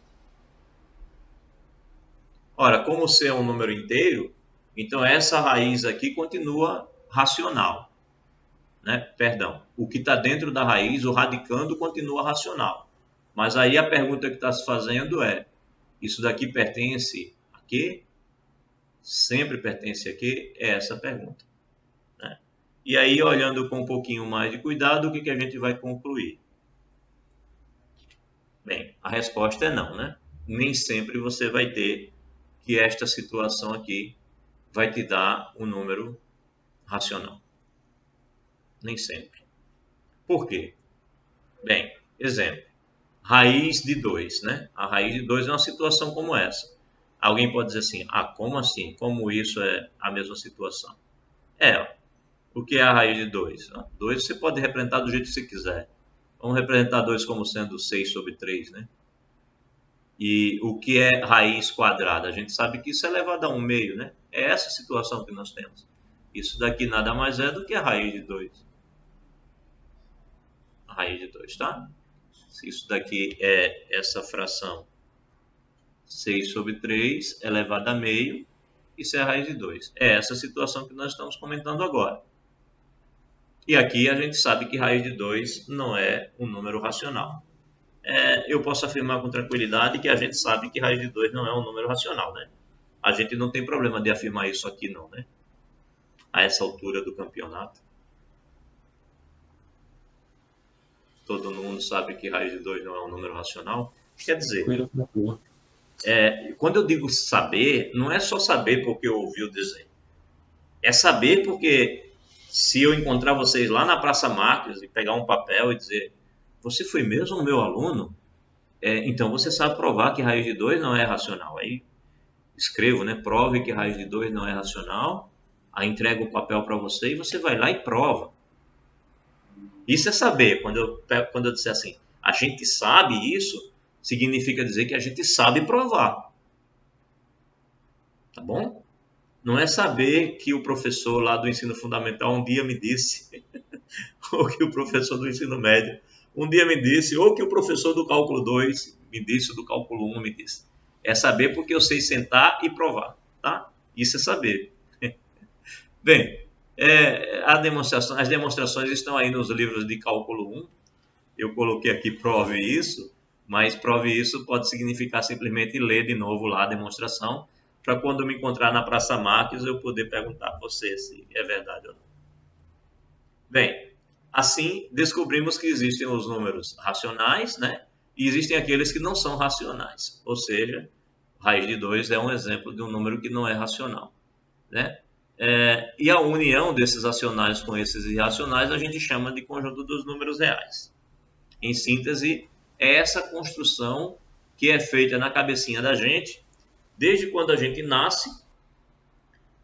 Ora, como C é um número inteiro, então essa raiz aqui continua racional. Né? Perdão, o que está dentro da raiz, o radicando, continua racional. Mas aí a pergunta que está se fazendo isso daqui pertence a quê? Sempre pertence a quê? É essa a pergunta. Né? E aí, olhando com um pouquinho mais de cuidado, o que a gente vai concluir? Bem, a resposta é não, né? Nem sempre você vai ter que esta situação aqui vai te dar um número racional. Nem sempre. Por quê? Bem, exemplo. Raiz de 2, né? A raiz de 2 é uma situação como essa. Alguém pode dizer assim, como assim? Como isso é a mesma situação? O que é a raiz de 2? 2 você pode representar do jeito que você quiser. Vamos representar 2 como sendo 6 sobre 3, né? E o que é raiz quadrada? A gente sabe que isso é elevado a 1 meio, né? É essa situação que nós temos. Isso daqui nada mais é do que a raiz de 2. A raiz de 2, tá? Se isso daqui é essa fração 6 sobre 3 elevado a meio, isso é a raiz de 2. É essa situação que nós estamos comentando agora. E aqui a gente sabe que raiz de 2 não é um número racional. Eu posso afirmar com tranquilidade que a gente sabe que raiz de 2 não é um número racional, né? A gente não tem problema de afirmar isso aqui não, né? A essa altura do campeonato. todo mundo sabe que raiz de 2 não é um número racional. Quer dizer, Tranquilo. quando eu digo saber, não é só saber porque eu ouvi o desenho. É saber porque se eu encontrar vocês lá na Praça Marques e pegar um papel e dizer, você foi mesmo meu aluno? Então você sabe provar que raiz de 2 não é racional. Aí escrevo, né? Prove que raiz de 2 não é racional. Aí entrego o papel para você e você vai lá e prova. Isso é saber. Quando eu disser assim, a gente sabe isso, significa dizer que a gente sabe provar. Tá bom? Não é saber que o professor lá do ensino fundamental um dia me disse, ou que o professor do ensino médio um dia me disse, ou que o professor do cálculo 2 me disse, ou do cálculo 1 me disse. É saber porque eu sei sentar e provar, tá? Isso é saber. Bem, as demonstrações estão aí nos livros de cálculo 1. Eu coloquei aqui prove isso, mas prove isso pode significar simplesmente ler de novo lá a demonstração, para quando eu me encontrar na Praça Marques eu poder perguntar a você se é verdade ou não. Bem, assim descobrimos que existem os números racionais, né? E existem aqueles que não são racionais, ou seja, raiz de 2 é um exemplo de um número que não é racional, né? E a união desses racionais com esses irracionais a gente chama de conjunto dos números reais. Em síntese, é essa construção que é feita na cabecinha da gente, desde quando a gente nasce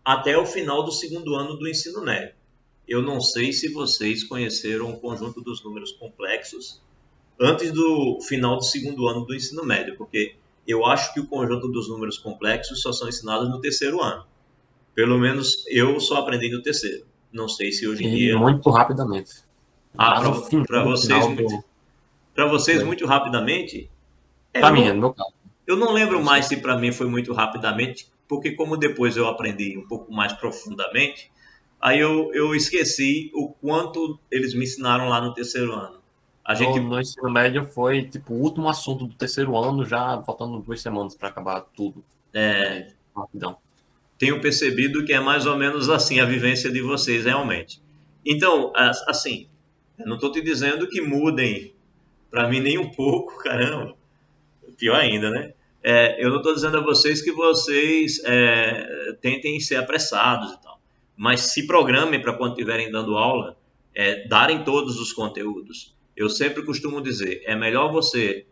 até o final do segundo ano do ensino médio. Eu não sei se vocês conheceram o conjunto dos números complexos antes do final do segundo ano do ensino médio, porque eu acho que o conjunto dos números complexos só são ensinados no terceiro ano. Pelo menos eu só aprendi no terceiro. Não sei se hoje em dia... Muito rapidamente. Para vocês, muito rapidamente... Para mim, no meu caso. Eu não lembro mais se para mim foi muito rapidamente, porque como depois eu aprendi um pouco mais profundamente, aí eu esqueci o quanto eles me ensinaram lá no terceiro ano. No ensino médio foi tipo o último assunto do terceiro ano, já faltando 2 semanas para acabar tudo. Rapidão. Tenho percebido que é mais ou menos assim a vivência de vocês realmente. Então, assim, eu não estou te dizendo que mudem para mim nem um pouco, caramba. Pior ainda, né? Eu não estou dizendo a vocês que vocês tentem ser apressados e tal. Mas se programem para quando estiverem dando aula, darem todos os conteúdos. Eu sempre costumo dizer, é melhor você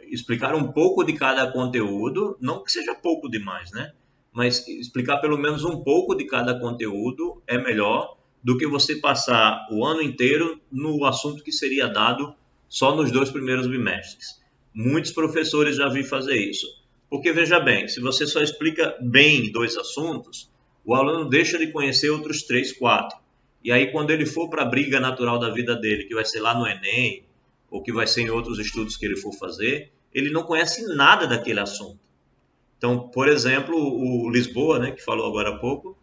explicar um pouco de cada conteúdo, não que seja pouco demais, né? Mas explicar pelo menos um pouco de cada conteúdo é melhor do que você passar o ano inteiro no assunto que seria dado só nos 2 primeiros bimestres. Muitos professores já vi fazer isso. Porque, veja bem, se você só explica bem 2 assuntos, o aluno deixa de conhecer outros 3, 4. E aí, quando ele for para a briga natural da vida dele, que vai ser lá no Enem, ou que vai ser em outros estudos que ele for fazer, ele não conhece nada daquele assunto. Então, por exemplo, o Lisboa, né, que falou agora há pouco,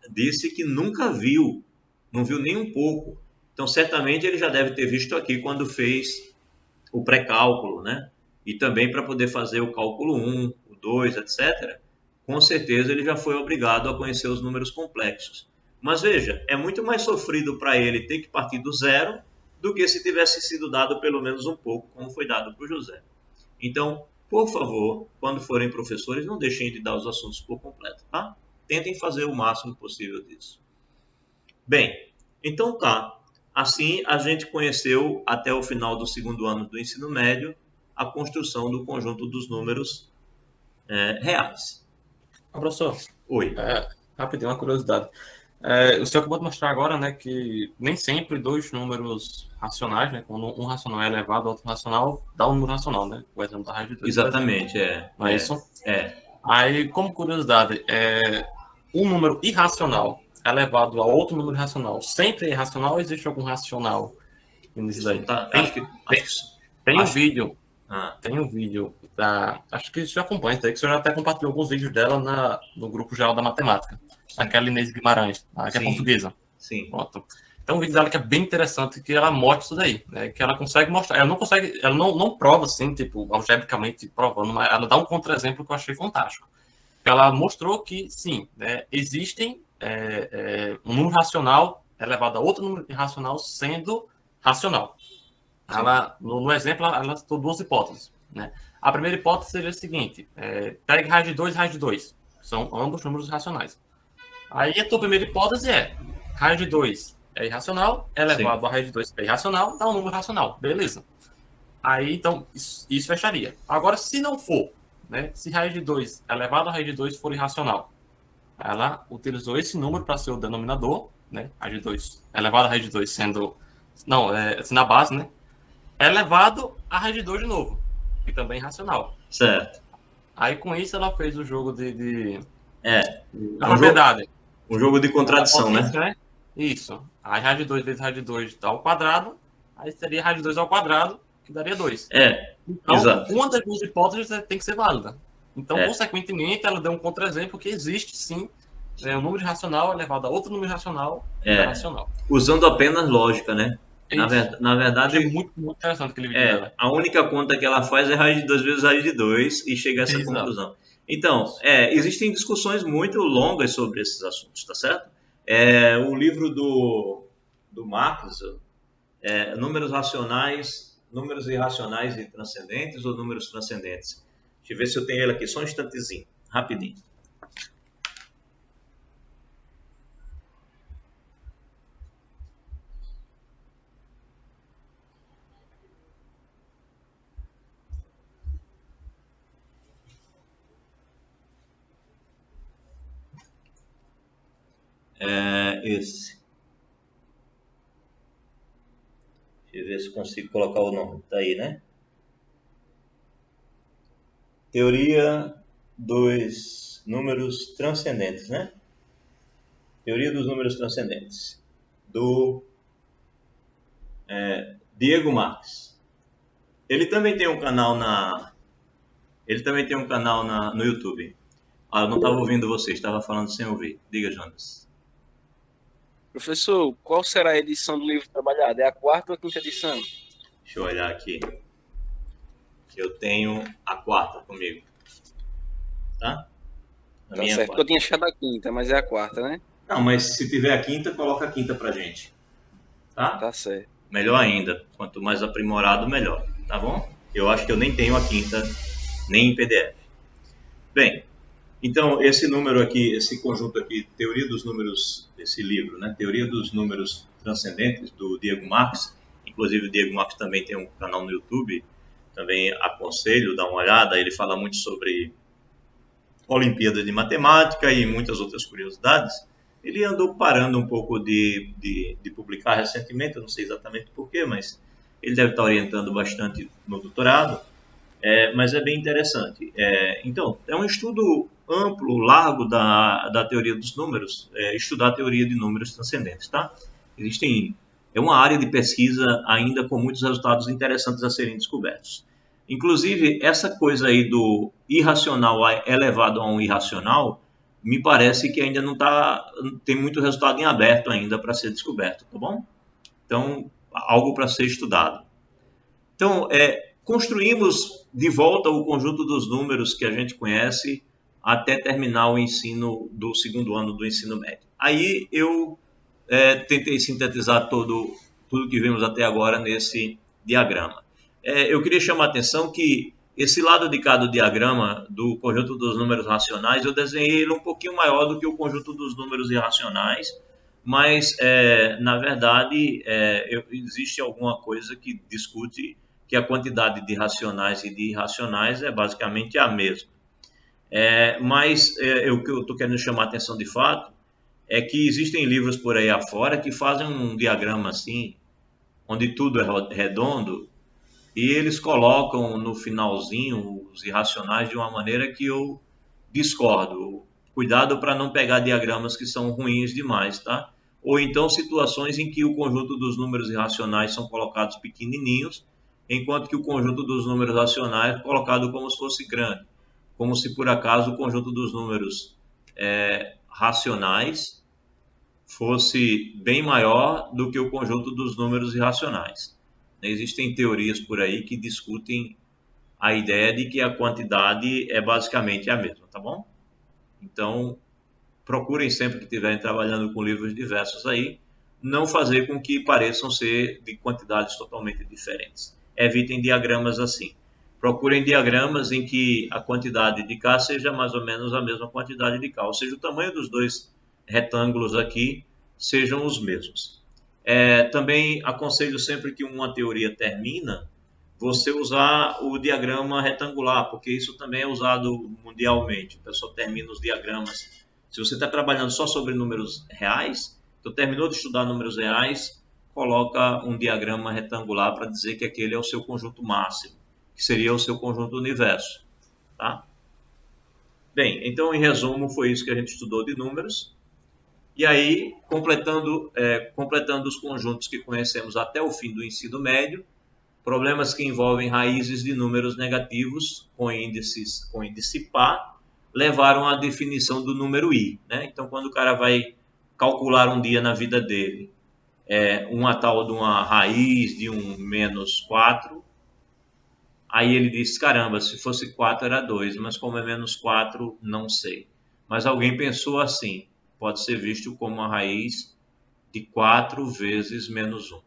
disse que nunca viu, não viu nem um pouco. Então, certamente ele já deve ter visto aqui quando fez o pré-cálculo, né? E também para poder fazer o cálculo 1, o 2, etc. Com certeza ele já foi obrigado a conhecer os números complexos. Mas veja, é muito mais sofrido para ele ter que partir do zero do que se tivesse sido dado pelo menos um pouco, como foi dado para o José. Então, por favor, quando forem professores, não deixem de dar os assuntos por completo, tá? Tentem fazer o máximo possível disso. Bem, então tá. Assim, a gente conheceu, até o final do segundo ano do ensino médio, a construção do conjunto dos números reais. Professor, Oi. Rapidinho, uma curiosidade. O senhor acabou de mostrar agora, né, que nem sempre 2 números racionais, né, quando um racional é elevado ao outro racional, dá um número racional, né? O exemplo da raiz de 2. Exatamente, Não é isso? Aí, como curiosidade, um número irracional elevado a outro número racional sempre é irracional ou existe algum racional nisso daí? Tem um vídeo. Tem um vídeo acho que isso já acompanha, que o senhor já até compartilhou alguns vídeos dela no grupo geral da matemática. Aquela Inês Guimarães, que é portuguesa. Sim. Pronto. Tem um vídeo dela que é bem interessante, que ela mostra isso daí, né? Que ela consegue mostrar. Ela não prova assim, tipo, algebricamente provando, mas ela dá um contra-exemplo que eu achei fantástico. Ela mostrou que, sim, né, existem um número racional elevado a outro número irracional sendo racional. Ela, no exemplo, ela citou duas hipóteses, né? A primeira hipótese seria a seguinte: pegue raiz de 2 e raiz de 2. São ambos números racionais. Aí a tua primeira hipótese é raiz de 2 é irracional, elevado a raiz de 2 é irracional, dá um número racional. Beleza. Aí, então, isso fecharia. Agora, se não for, né? Se raiz de 2 elevado a raiz de 2 for irracional, ela utilizou esse número para ser o denominador, né? Raiz de 2 elevado a raiz de 2 sendo... Não, assim, na base, né? Elevado a raiz de 2 de novo, que também é irracional. Certo. Aí, com isso, ela fez o jogo de propriedade. Um jogo de contradição, né? Isso. Aí raiz de 2 vezes raiz de 2 ao quadrado, aí seria raiz de 2 ao quadrado, que daria 2. Então, exato. Uma das duas hipóteses tem que ser válida. Então, consequentemente, ela deu um contra-exemplo que existe, sim, um número racional elevado a outro número racional racional. Usando apenas lógica, né? Na verdade, é muito interessante aquele vídeo dela. A única conta que ela faz é raiz de 2 vezes raiz de 2 e chega a essa conclusão. Então, existem discussões muito longas sobre esses assuntos, tá certo? O livro do Marx, números racionais, números irracionais e transcendentes ou números transcendentes. Deixa eu ver se eu tenho ele aqui, só um instantezinho, rapidinho. Esse. Deixa eu ver se consigo colocar o nome. Tá aí, né? Teoria dos números transcendentes, né? Teoria dos números transcendentes. Do Diego Marx. Ele também tem um canal no YouTube. Eu não estava ouvindo você, estava falando sem ouvir. Diga, Jonas. Professor, qual será a edição do livro trabalhado? É a 4ª ou a 5ª edição? Deixa eu olhar aqui. Eu tenho a 4ª comigo. Tá? Tá certo, eu tinha achado a 5ª, mas é a 4ª, né? Não, mas se tiver a 5ª, coloca a 5ª pra gente. Tá? Tá certo. Melhor ainda. Quanto mais aprimorado, melhor. Tá bom? Eu acho que eu nem tenho a 5ª, nem em PDF. Bem, então, esse número aqui, esse conjunto aqui, Teoria dos Números, esse livro, né? Teoria dos Números Transcendentes, do Diego Marx. Inclusive, o Diego Marx também tem um canal no YouTube. Também aconselho, dá uma olhada. Ele fala muito sobre Olimpíada de Matemática e muitas outras curiosidades. Ele andou parando um pouco de publicar recentemente, eu não sei exatamente porquê, mas ele deve estar orientando bastante no doutorado. Mas é bem interessante. Então, é um estudo amplo, largo da teoria dos números, estudar a teoria de números transcendentes, tá? É uma área de pesquisa ainda com muitos resultados interessantes a serem descobertos. Inclusive, essa coisa aí do irracional elevado a um irracional, me parece que ainda não tem muito resultado em aberto ainda para ser descoberto, tá bom? Então, algo para ser estudado. Então, construímos de volta o conjunto dos números que a gente conhece até terminar o ensino do 2º ano do ensino médio. Aí eu tentei sintetizar tudo que vimos até agora nesse diagrama. Eu queria chamar a atenção que esse lado de cá do diagrama do conjunto dos números racionais, eu desenhei ele um pouquinho maior do que o conjunto dos números irracionais, mas, na verdade, existe alguma coisa que discute que a quantidade de racionais e de irracionais é basicamente a mesma. Mas o que eu estou querendo chamar a atenção de fato é que existem livros por aí afora que fazem um diagrama assim, onde tudo é redondo, e eles colocam no finalzinho os irracionais de uma maneira que eu discordo. Cuidado para não pegar diagramas que são ruins demais, tá? Ou então situações em que o conjunto dos números irracionais são colocados pequenininhos, enquanto que o conjunto dos números racionais é colocado como se fosse grande. Como se por acaso o conjunto dos números racionais fosse bem maior do que o conjunto dos números irracionais. Existem teorias por aí que discutem a ideia de que a quantidade é basicamente a mesma, tá bom? Então, procurem sempre que estiverem trabalhando com livros diversos aí, não fazer com que pareçam ser de quantidades totalmente diferentes. Evitem diagramas assim. Procurem diagramas em que a quantidade de K seja mais ou menos a mesma quantidade de K, ou seja, o tamanho dos dois retângulos aqui sejam os mesmos. Também aconselho sempre que uma teoria termina, você usar o diagrama retangular, porque isso também é usado mundialmente. O pessoal termina os diagramas. Se você está trabalhando só sobre números reais, então terminou de estudar números reais, coloca um diagrama retangular para dizer que aquele é o seu conjunto máximo, que seria o seu conjunto universo. Tá? Bem, então, em resumo, foi isso que a gente estudou de números. E aí, completando os conjuntos que conhecemos até o fim do ensino médio, problemas que envolvem raízes de números negativos com índice par levaram à definição do número i. Né? Então, quando o cara vai calcular um dia na vida dele, uma tal de uma raiz de um menos 4, aí ele diz, caramba, se fosse 4 era 2, mas como é menos 4, não sei. Mas alguém pensou assim, pode ser visto como a raiz de 4 vezes menos 1.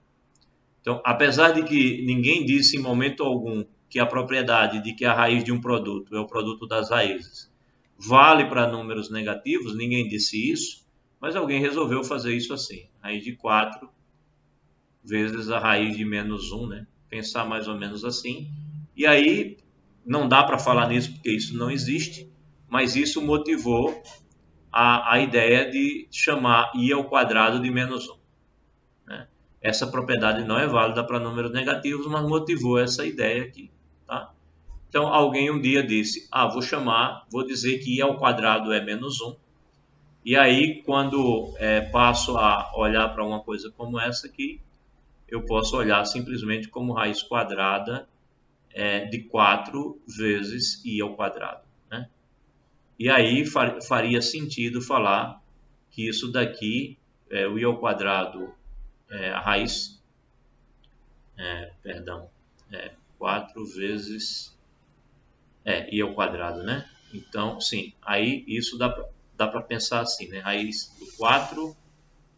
Então, apesar de que ninguém disse em momento algum que a propriedade de que a raiz de um produto é o produto das raízes vale para números negativos, ninguém disse isso, mas alguém resolveu fazer isso assim. Raiz de 4 vezes a raiz de menos 1, né? Pensar mais ou menos assim. E aí, não dá para falar nisso porque isso não existe, mas isso motivou a ideia de chamar i ao quadrado de menos 1. Né? Essa propriedade não é válida para números negativos, mas motivou essa ideia aqui. Tá? Então, alguém um dia disse, vou dizer que i ao quadrado é menos 1. E aí, quando passo a olhar para uma coisa como essa aqui, eu posso olhar simplesmente como raiz quadrada de 4 vezes i ao quadrado. Né? E aí faria sentido falar que isso daqui, o i ao quadrado, a raiz, 4 vezes i ao quadrado, né? Então, sim, aí isso dá para pensar assim, né? Raiz do 4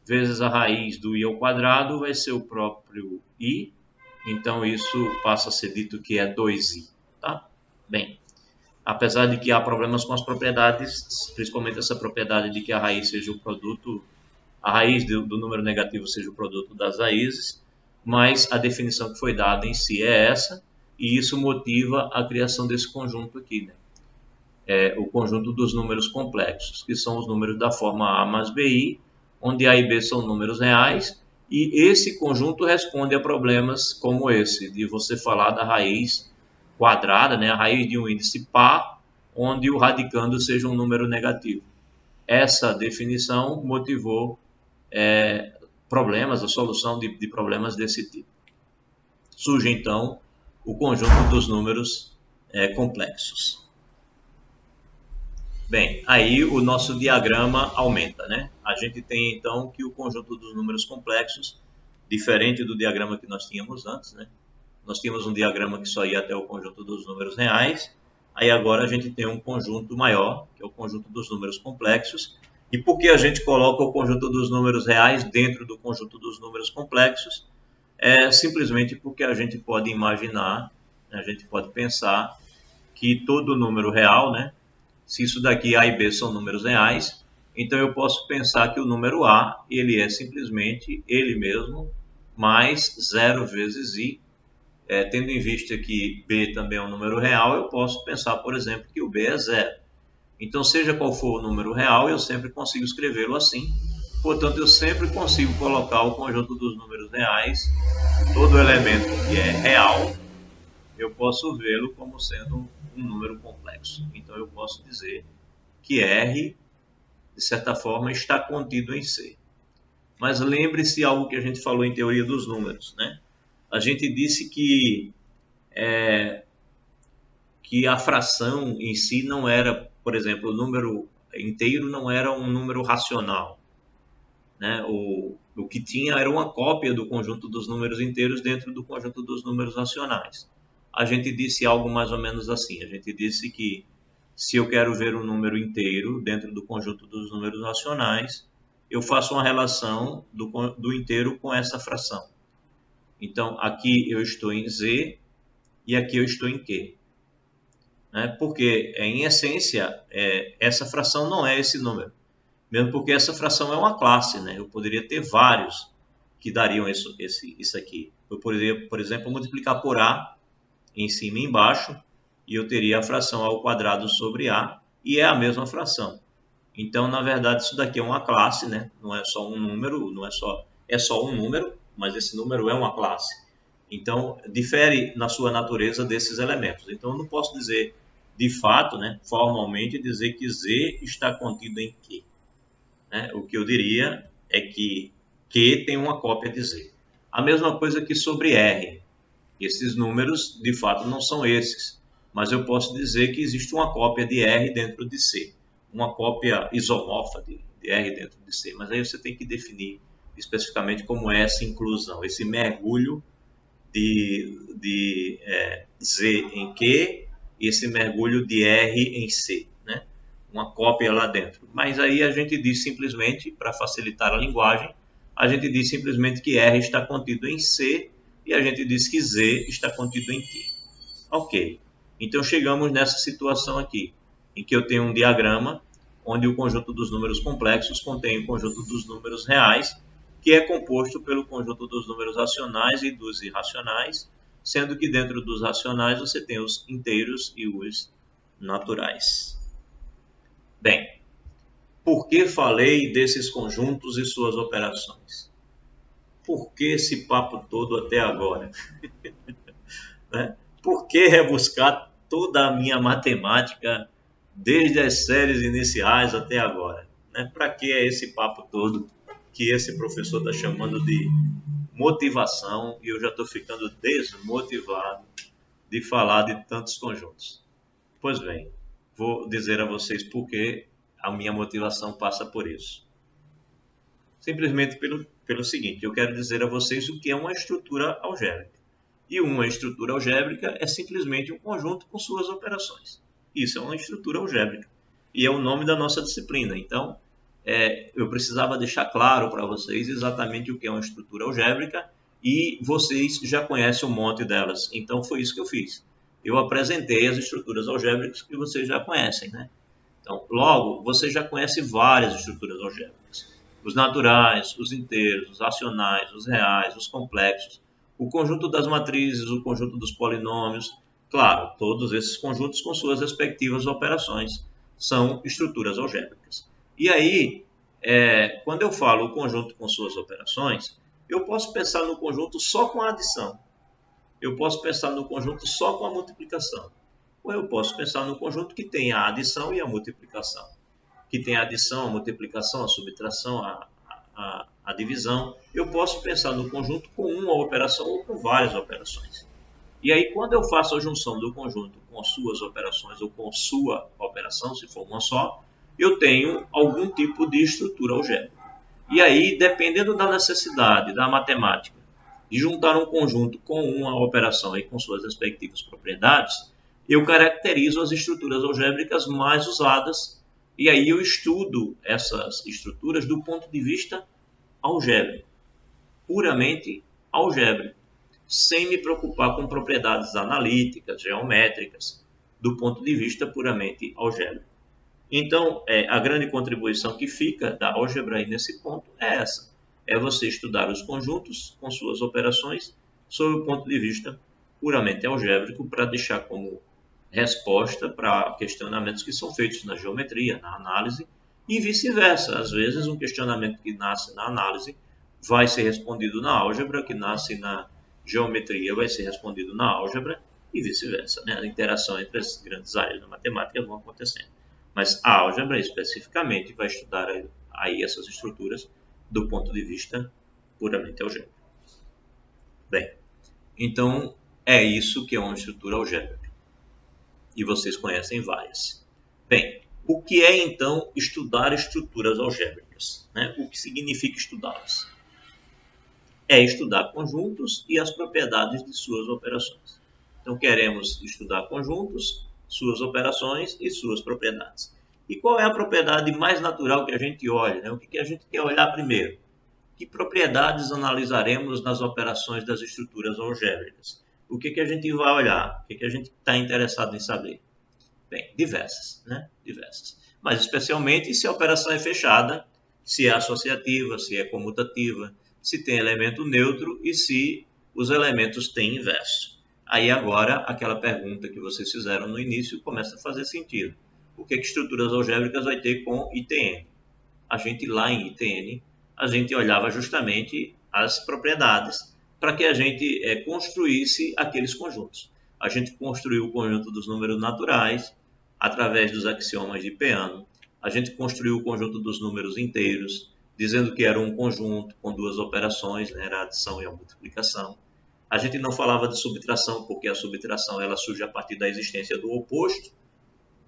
vezes a raiz do i ao quadrado vai ser o próprio i, então isso passa a ser dito que é 2i, tá? Bem, apesar de que há problemas com as propriedades, principalmente essa propriedade de que a raiz seja o produto, a raiz do número negativo seja o produto das raízes, mas a definição que foi dada em si é essa, e isso motiva a criação desse conjunto aqui, né? O conjunto dos números complexos, que são os números da forma a mais bi, onde a e b são números reais, e esse conjunto responde a problemas como esse, de você falar da raiz quadrada, né, a raiz de um índice par, onde o radicando seja um número negativo. Essa definição motivou problemas, a solução de problemas desse tipo. Surge, então, o conjunto dos números complexos. Bem, aí o nosso diagrama aumenta, né? A gente tem, então, que o conjunto dos números complexos, diferente do diagrama que nós tínhamos antes, né? Nós tínhamos um diagrama que só ia até o conjunto dos números reais, aí agora a gente tem um conjunto maior, que é o conjunto dos números complexos. E por que a gente coloca o conjunto dos números reais dentro do conjunto dos números complexos? Simplesmente porque a gente pode imaginar, a gente pode pensar que todo número real, né? Se isso daqui A e B são números reais, então eu posso pensar que o número A, ele é simplesmente ele mesmo, mais 0 vezes I. Tendo em vista que B também é um número real, eu posso pensar, por exemplo, que o B é 0. Então, seja qual for o número real, eu sempre consigo escrevê-lo assim. Portanto, eu sempre consigo colocar o conjunto dos números reais, todo elemento que é real, eu posso vê-lo como sendo um número complexo. Então, eu posso dizer que R, de certa forma, está contido em C. Mas lembre-se algo que a gente falou em teoria dos números, né? A gente disse que a fração em si não era, por exemplo, o número inteiro não era um número racional. Né? O que tinha era uma cópia do conjunto dos números inteiros dentro do conjunto dos números racionais. A gente disse algo mais ou menos assim. A gente disse que se eu quero ver um número inteiro dentro do conjunto dos números racionais, eu faço uma relação do inteiro com essa fração. Então, aqui eu estou em Z e aqui eu estou em Q. Né? Porque, em essência, essa fração não é esse número. Mesmo porque essa fração é uma classe. Né? Eu poderia ter vários que dariam isso aqui. Eu poderia, por exemplo, multiplicar por A em cima e embaixo, e eu teria a fração ao quadrado sobre A, e é a mesma fração. Então, na verdade, isso daqui é uma classe, né? Não é só um número, é só um número, mas esse número é uma classe. Então, difere na sua natureza desses elementos. Então, eu não posso dizer, de fato, né, formalmente, dizer que Z está contido em Q. Né? O que eu diria é que Q tem uma cópia de Z. A mesma coisa que sobre R. Esses números, de fato, não são esses. Mas eu posso dizer que existe uma cópia de R dentro de C. Uma cópia isomorfa de R dentro de C. Mas aí você tem que definir especificamente como é essa inclusão, esse mergulho de Z em Q e esse mergulho de R em C. Né? Uma cópia lá dentro. Mas aí a gente diz simplesmente, para facilitar a linguagem, a gente diz simplesmente que R está contido em C e a gente diz que Z está contido em Q. Ok. Então chegamos nessa situação aqui, em que eu tenho um diagrama onde o conjunto dos números complexos contém o conjunto dos números reais, que é composto pelo conjunto dos números racionais e dos irracionais, sendo que dentro dos racionais você tem os inteiros e os naturais. Bem, por que falei desses conjuntos e suas operações? Por que esse papo todo até agora? Né? Por que rebuscar toda a minha matemática desde as séries iniciais até agora? Né? Para que é esse papo todo que esse professor está chamando de motivação e eu já estou ficando desmotivado de falar de tantos conjuntos? Pois bem, vou dizer a vocês por que a minha motivação passa por isso. Simplesmente pelo seguinte, eu quero dizer a vocês o que é uma estrutura algébrica. E uma estrutura algébrica é simplesmente um conjunto com suas operações. Isso é uma estrutura algébrica. E é o nome da nossa disciplina. Então, eu precisava deixar claro para vocês exatamente o que é uma estrutura algébrica e vocês já conhecem um monte delas. Então, foi isso que eu fiz. Eu apresentei as estruturas algébricas que vocês já conhecem, né? Então, logo, você já conhece várias estruturas algébricas. Os naturais, os inteiros, os racionais, os reais, os complexos, o conjunto das matrizes, o conjunto dos polinômios. Claro, todos esses conjuntos com suas respectivas operações são estruturas algébricas. E aí, quando eu falo o conjunto com suas operações, eu posso pensar no conjunto só com a adição. Eu posso pensar no conjunto só com a multiplicação. Ou eu posso pensar no conjunto que tem a adição e a multiplicação. Que tem a adição, a multiplicação, a subtração, a divisão. Eu posso pensar no conjunto com uma operação ou com várias operações. E aí, quando eu faço a junção do conjunto com suas operações ou com sua operação, se for uma só, eu tenho algum tipo de estrutura algébrica. E aí, dependendo da necessidade da matemática de juntar um conjunto com uma operação e com suas respectivas propriedades, eu caracterizo as estruturas algébricas mais usadas e aí eu estudo essas estruturas do ponto de vista algébrico, puramente algébrico, sem me preocupar com propriedades analíticas, geométricas, do ponto de vista puramente algébrico. Então, a grande contribuição que fica da álgebra aí nesse ponto é essa. É você estudar os conjuntos com suas operações sob o ponto de vista puramente algébrico para deixar como resposta para questionamentos que são feitos na geometria, na análise e vice-versa. Às vezes, um questionamento que nasce na análise vai ser respondido na álgebra, que nasce na geometria vai ser respondido na álgebra e vice-versa. Né? A interação entre as grandes áreas da matemática vão acontecendo. Mas a álgebra, especificamente, vai estudar aí essas estruturas do ponto de vista puramente algébrico. Bem, então é isso que é uma estrutura algébrica. E vocês conhecem várias. Bem, o que é então estudar estruturas algébricas? Né? O que significa estudá-las? É estudar conjuntos e as propriedades de suas operações. Então queremos estudar conjuntos, suas operações e suas propriedades. E qual é a propriedade mais natural que a gente olha, né? O que a gente quer olhar primeiro? Que propriedades analisaremos nas operações das estruturas algébricas? O que a gente vai olhar? O que a gente está interessado em saber? Bem, diversas, né? Diversas. Mas especialmente se a operação é fechada, se é associativa, se é comutativa, se tem elemento neutro e se os elementos têm inverso. Aí agora, aquela pergunta que vocês fizeram no início começa a fazer sentido. O que estruturas algébricas vai ter com ITN? A gente lá em ITN, a gente olhava justamente as propriedades para que a gente construísse aqueles conjuntos. A gente construiu o conjunto dos números naturais através dos axiomas de Peano. A gente construiu o conjunto dos números inteiros, dizendo que era um conjunto com duas operações, né? Era a adição e a multiplicação. A gente não falava de subtração, porque a subtração ela surge a partir da existência do oposto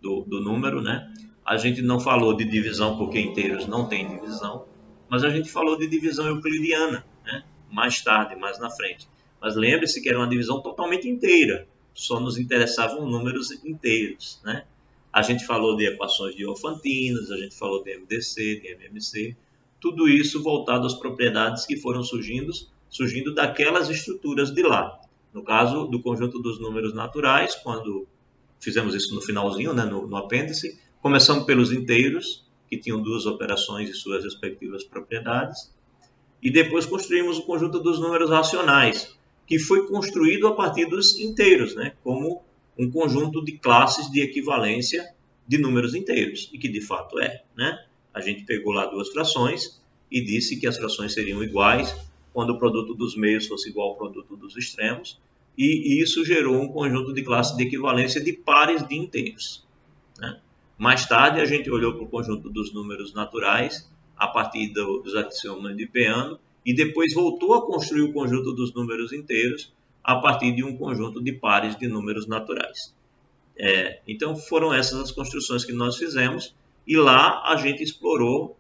do número, né? A gente não falou de divisão, porque inteiros não tem divisão, mas a gente falou de divisão euclidiana, né? Mais tarde, mais na frente. Mas lembre-se que era uma divisão totalmente inteira, só nos interessavam números inteiros, né? A gente falou de equações diofantinas, a gente falou de MDC, de MMC, tudo isso voltado às propriedades que foram surgindo daquelas estruturas de lá. No caso do conjunto dos números naturais, quando fizemos isso no finalzinho, né, no apêndice, começamos pelos inteiros, que tinham duas operações e suas respectivas propriedades, e depois construímos o conjunto dos números racionais, que foi construído a partir dos inteiros, né, como um conjunto de classes de equivalência de números inteiros, e que de fato é, né? A gente pegou lá duas frações e disse que as frações seriam iguais quando o produto dos meios fosse igual ao produto dos extremos, e isso gerou um conjunto de classes de equivalência de pares de inteiros, né? Mais tarde, a gente olhou para o conjunto dos números naturais a partir dos axiomas de Peano e depois voltou a construir o conjunto dos números inteiros a partir de um conjunto de pares de números naturais. Então, foram essas as construções que nós fizemos e lá a gente explorou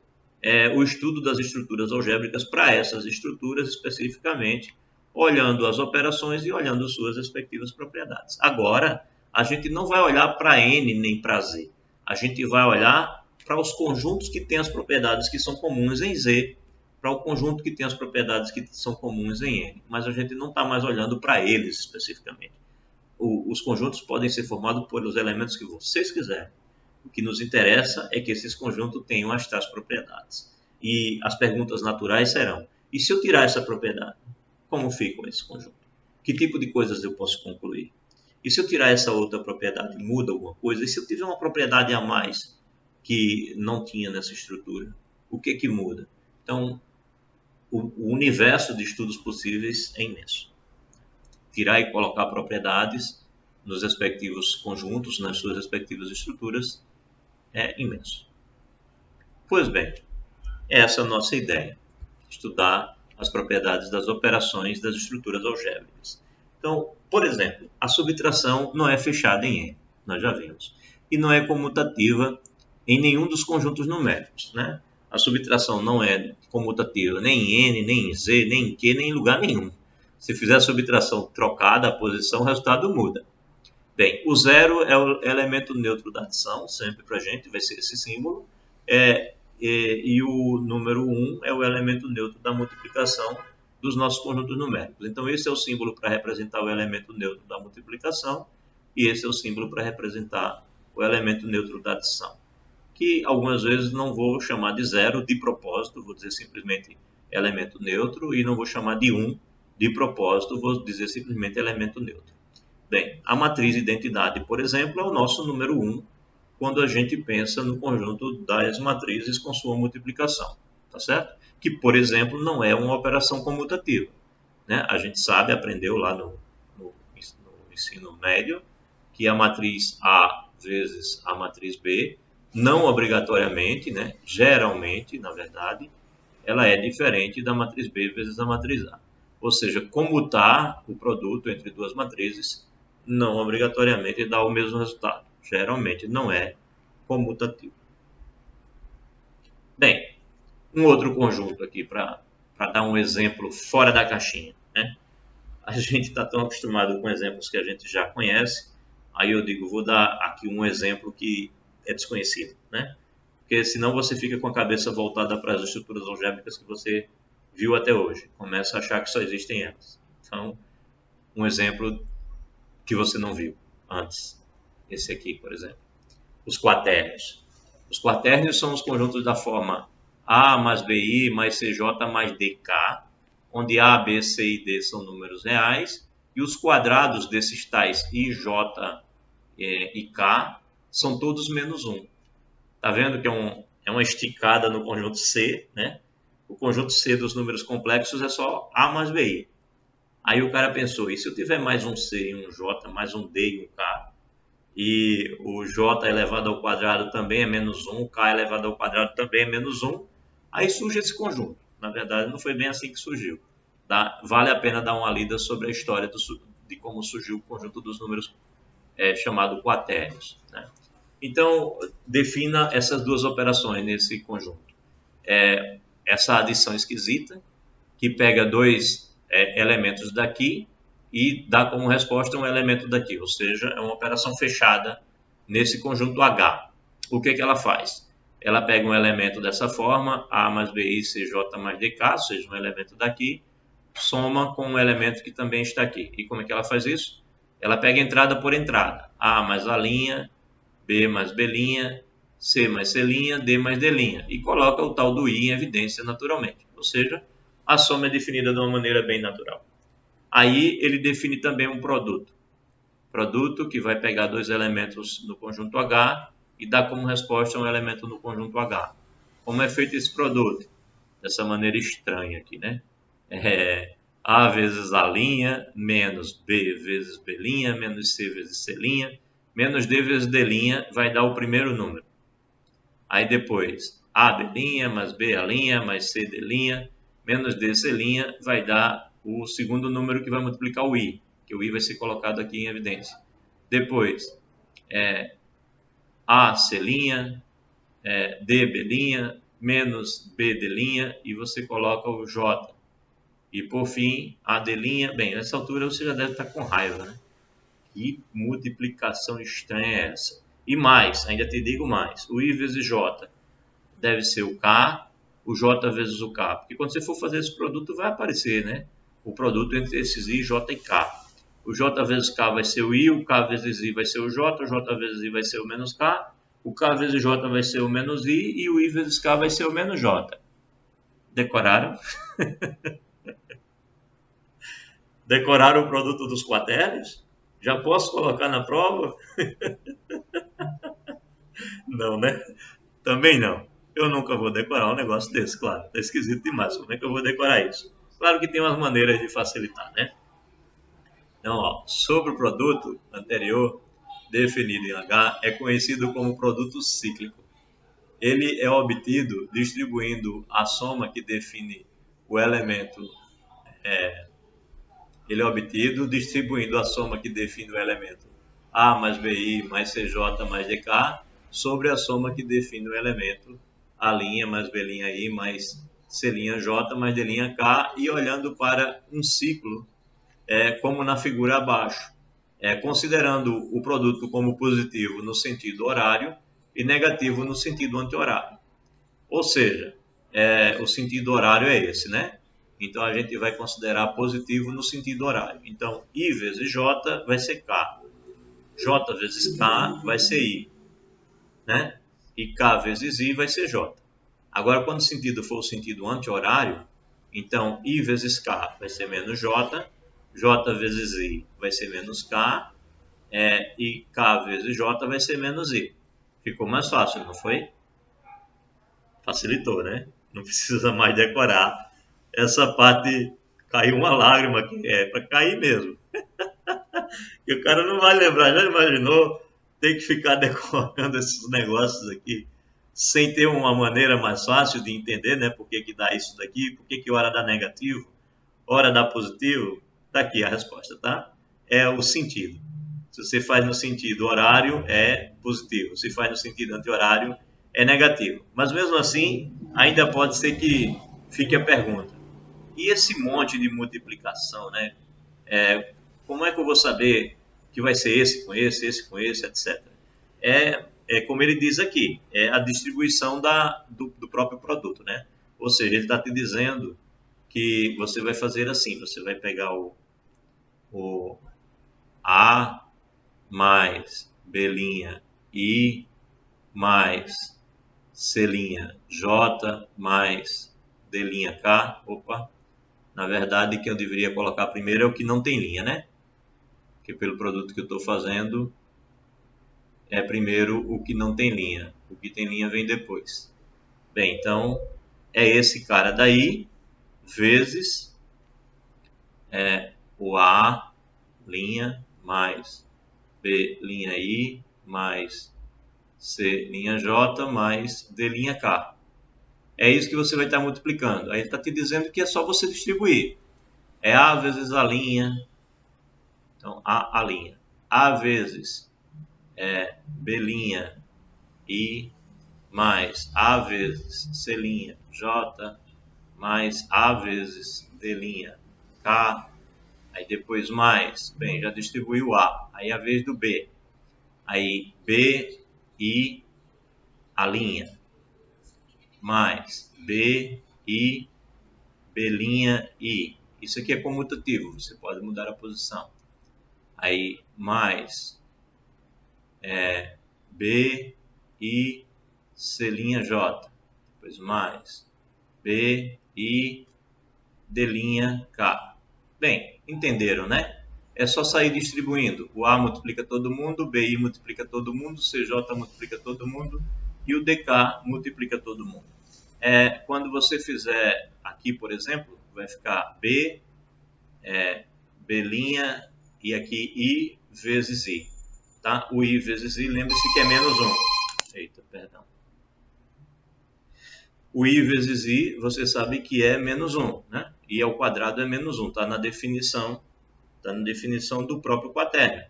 o estudo das estruturas algébricas para essas estruturas especificamente, olhando as operações e olhando suas respectivas propriedades. Agora, a gente não vai olhar para N nem para Z. A gente vai olhar para os conjuntos que têm as propriedades que são comuns em Z, para o conjunto que tem as propriedades que são comuns em N. Mas a gente não está mais olhando para eles especificamente. Os conjuntos podem ser formados pelos elementos que vocês quiserem. O que nos interessa é que esses conjuntos tenham as tais propriedades. E as perguntas naturais serão: e se eu tirar essa propriedade? Como fica esse conjunto? Que tipo de coisas eu posso concluir? E se eu tirar essa outra propriedade, muda alguma coisa? E se eu tiver uma propriedade a mais que não tinha nessa estrutura, o que muda? Então, o universo de estudos possíveis é imenso. Tirar e colocar propriedades nos respectivos conjuntos, nas suas respectivas estruturas, é imenso. Pois bem, essa é a nossa ideia, estudar as propriedades das operações das estruturas algébricas. Então, por exemplo, a subtração não é fechada em N, nós já vimos, e não é comutativa em nenhum dos conjuntos numéricos, né? A subtração não é comutativa nem em N, nem em Z, nem em Q, nem em lugar nenhum. Se fizer a subtração trocada a posição, o resultado muda. Bem, o zero é o elemento neutro da adição, sempre para a gente vai ser esse símbolo, e o número 1 é o elemento neutro da multiplicação dos nossos conjuntos numéricos. Então, esse é o símbolo para representar o elemento neutro da multiplicação e esse é o símbolo para representar o elemento neutro da adição, que algumas vezes não vou chamar de zero de propósito, vou dizer simplesmente elemento neutro, e não vou chamar de 1 de propósito, vou dizer simplesmente elemento neutro. Bem, a matriz identidade, por exemplo, é o nosso número 1, quando a gente pensa no conjunto das matrizes com sua multiplicação, tá certo? Que, por exemplo, não é uma operação comutativa, né? A gente sabe, aprendeu lá no ensino médio, que a matriz A vezes a matriz B, não obrigatoriamente, né? Geralmente, na verdade, ela é diferente da matriz B vezes a matriz A. Ou seja, comutar o produto entre duas matrizes não obrigatoriamente dá o mesmo resultado. Geralmente não é comutativo. Bem, um outro conjunto aqui para dar um exemplo fora da caixinha, né? A gente está tão acostumado com exemplos que a gente já conhece, aí eu digo, vou dar aqui um exemplo que é desconhecido, né? Porque senão você fica com a cabeça voltada para as estruturas algébricas que você viu até hoje. Começa a achar que só existem elas. Então, um exemplo que você não viu antes. Esse aqui, por exemplo. Os quaternios. Os quaternios são os conjuntos da forma A mais BI mais CJ mais DK, onde A, B, C e D são números reais, e os quadrados desses tais I, J e K são todos menos 1. Tá vendo que é uma esticada no conjunto C, né? O conjunto C dos números complexos é só A mais BI. Aí o cara pensou, e se eu tiver mais um C e um J, mais um D e um K, e o J elevado ao quadrado também é menos 1, o K elevado ao quadrado também é menos 1, aí surge esse conjunto. Na verdade, não foi bem assim que surgiu. Vale a pena dar uma lida sobre a história de como surgiu o conjunto dos números chamado quaternios, né? Então, defina essas duas operações nesse conjunto. Essa adição esquisita, que pega dois elementos daqui e dá como resposta um elemento daqui, ou seja, é uma operação fechada nesse conjunto H. O que ela faz? Ela pega um elemento dessa forma, A mais BI, CJ mais DK, ou seja, um elemento daqui, soma com um elemento que também está aqui. E como é que ela faz isso? Ela pega entrada por entrada, A mais A', B mais B', C mais C', D mais D', e coloca o tal do I em evidência naturalmente. Ou seja, a soma é definida de uma maneira bem natural. Aí ele define também um produto. Produto que vai pegar dois elementos no conjunto H e dar como resposta um elemento no conjunto H. Como é feito esse produto? Dessa maneira estranha aqui, né? A vezes A', menos B vezes B', menos C vezes C', menos D vezes D' vai dar o primeiro número. Aí depois, AB' mais BA' mais CD', menos DC' vai dar o segundo número que vai multiplicar o I, que o I vai ser colocado aqui em evidência. Depois, AC', DB', menos BD', e você coloca o J. E por fim, AD', bem, nessa altura você já deve estar com raiva, né? Que multiplicação estranha é essa? E mais, ainda te digo mais, o I vezes J deve ser o K, o J vezes o K, porque quando você for fazer esse produto vai aparecer, né? O produto entre esses I, J e K. O J vezes K vai ser o I, o K vezes I vai ser o J vezes I vai ser o menos K, o K vezes J vai ser o menos I e o I vezes K vai ser o menos J. Decoraram? Decoraram o produto dos quaternios? Já posso colocar na prova? Não, né? Também não. Eu nunca vou decorar um negócio desse, claro. Tá esquisito demais. Como é que eu vou decorar isso? Claro que tem umas maneiras de facilitar, né? Então, ó, sobre o produto anterior, definido em H, é conhecido como produto cíclico. Ele é obtido distribuindo a soma que define o elemento ele é obtido distribuindo a soma que define o elemento A mais BI mais CJ mais DK sobre a soma que define o elemento A' mais B'I mais C'J mais D'K e olhando para um ciclo como na figura abaixo, considerando o produto como positivo no sentido horário e negativo no sentido anti-horário. Ou seja, o sentido horário é esse, né? Então, a gente vai considerar positivo no sentido horário. Então, I vezes J vai ser K. J vezes K vai ser I. Né? E K vezes I vai ser J. Agora, quando o sentido for o sentido anti-horário, então, I vezes K vai ser menos J. J vezes I vai ser menos K. E K vezes J vai ser menos I. Ficou mais fácil, não foi? Facilitou, né? Não precisa mais decorar. Essa parte caiu uma lágrima, que é para cair mesmo. E o cara não vai lembrar, já imaginou ter que ficar decorando esses negócios aqui sem ter uma maneira mais fácil de entender, né? Por que dá isso daqui, por que hora dá negativo, hora dá positivo? Tá aqui a resposta, tá? É o sentido. Se você faz no sentido horário, é positivo. Se faz no sentido anti-horário, é negativo. Mas mesmo assim, ainda pode ser que fique a pergunta. E esse monte de multiplicação, né? Como é que eu vou saber que vai ser esse com esse, esse com esse, etc. é como ele diz aqui, é a distribuição do próprio produto, né? Ou seja, ele está te dizendo que você vai fazer assim, você vai pegar o A mais B' I mais C' J mais D', opa, na verdade que eu deveria colocar primeiro é o que não tem linha, né? Que pelo produto que eu estou fazendo é primeiro o que não tem linha, o que tem linha vem depois. Bem, então é esse cara daí vezes o A' mais B'I mais C'J mais D'K. É isso que você vai estar multiplicando. Aí ele está te dizendo que é só você distribuir. É A vezes A', então A'. A vezes B'I mais A vezes C'J mais A vezes D'K. Aí depois mais, bem, já distribuiu A. Aí a vez do B. Aí B, I, A' mais B, I, B', I. Isso aqui é comutativo, você pode mudar a posição. Aí mais B, I, C'J. Depois mais B, I, D'K. Bem, entenderam, né? É só sair distribuindo. O A multiplica todo mundo, o BI multiplica todo mundo, o CJ multiplica todo mundo e o DK multiplica todo mundo. Quando você fizer aqui, por exemplo, vai ficar B, B' e aqui I vezes I. Tá? O I vezes I, lembre-se que é menos 1. Eita, perdão. O I vezes I, você sabe que é menos 1, né? I ao quadrado é menos 1, está na definição do próprio quaternio.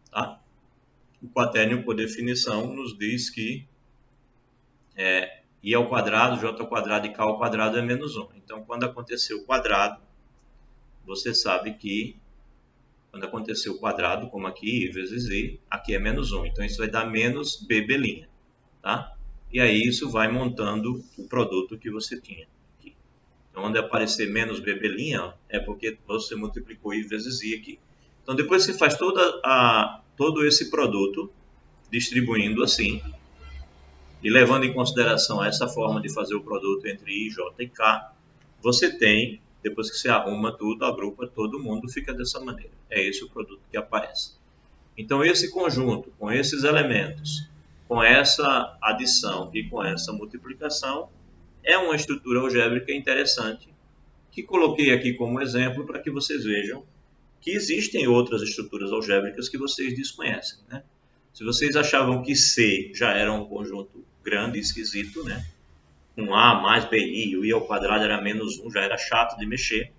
Tá? O quaternio, por definição, nos diz que I ao quadrado, J ao quadrado e K ao quadrado é menos 1. Então, quando acontecer o quadrado, você sabe que quando acontecer o quadrado, como aqui, I vezes I, aqui é menos 1. Então, isso vai dar menos BB'. Tá? E aí, isso vai montando o produto que você tinha. Então, onde aparecer menos BB', é porque você multiplicou I vezes I aqui. Então, depois que você faz todo esse produto, distribuindo assim, e levando em consideração essa forma de fazer o produto entre I, J e K, você tem, depois que você arruma tudo, agrupa todo mundo, fica dessa maneira. É esse o produto que aparece. Então, esse conjunto, com esses elementos, com essa adição e com essa multiplicação, é uma estrutura algébrica interessante, que coloquei aqui como exemplo para que vocês vejam que existem outras estruturas algébricas que vocês desconhecem, né? Se vocês achavam que C já era um conjunto grande e esquisito, né? Com A mais BI, o I ao quadrado era menos 1, já era chato de mexer.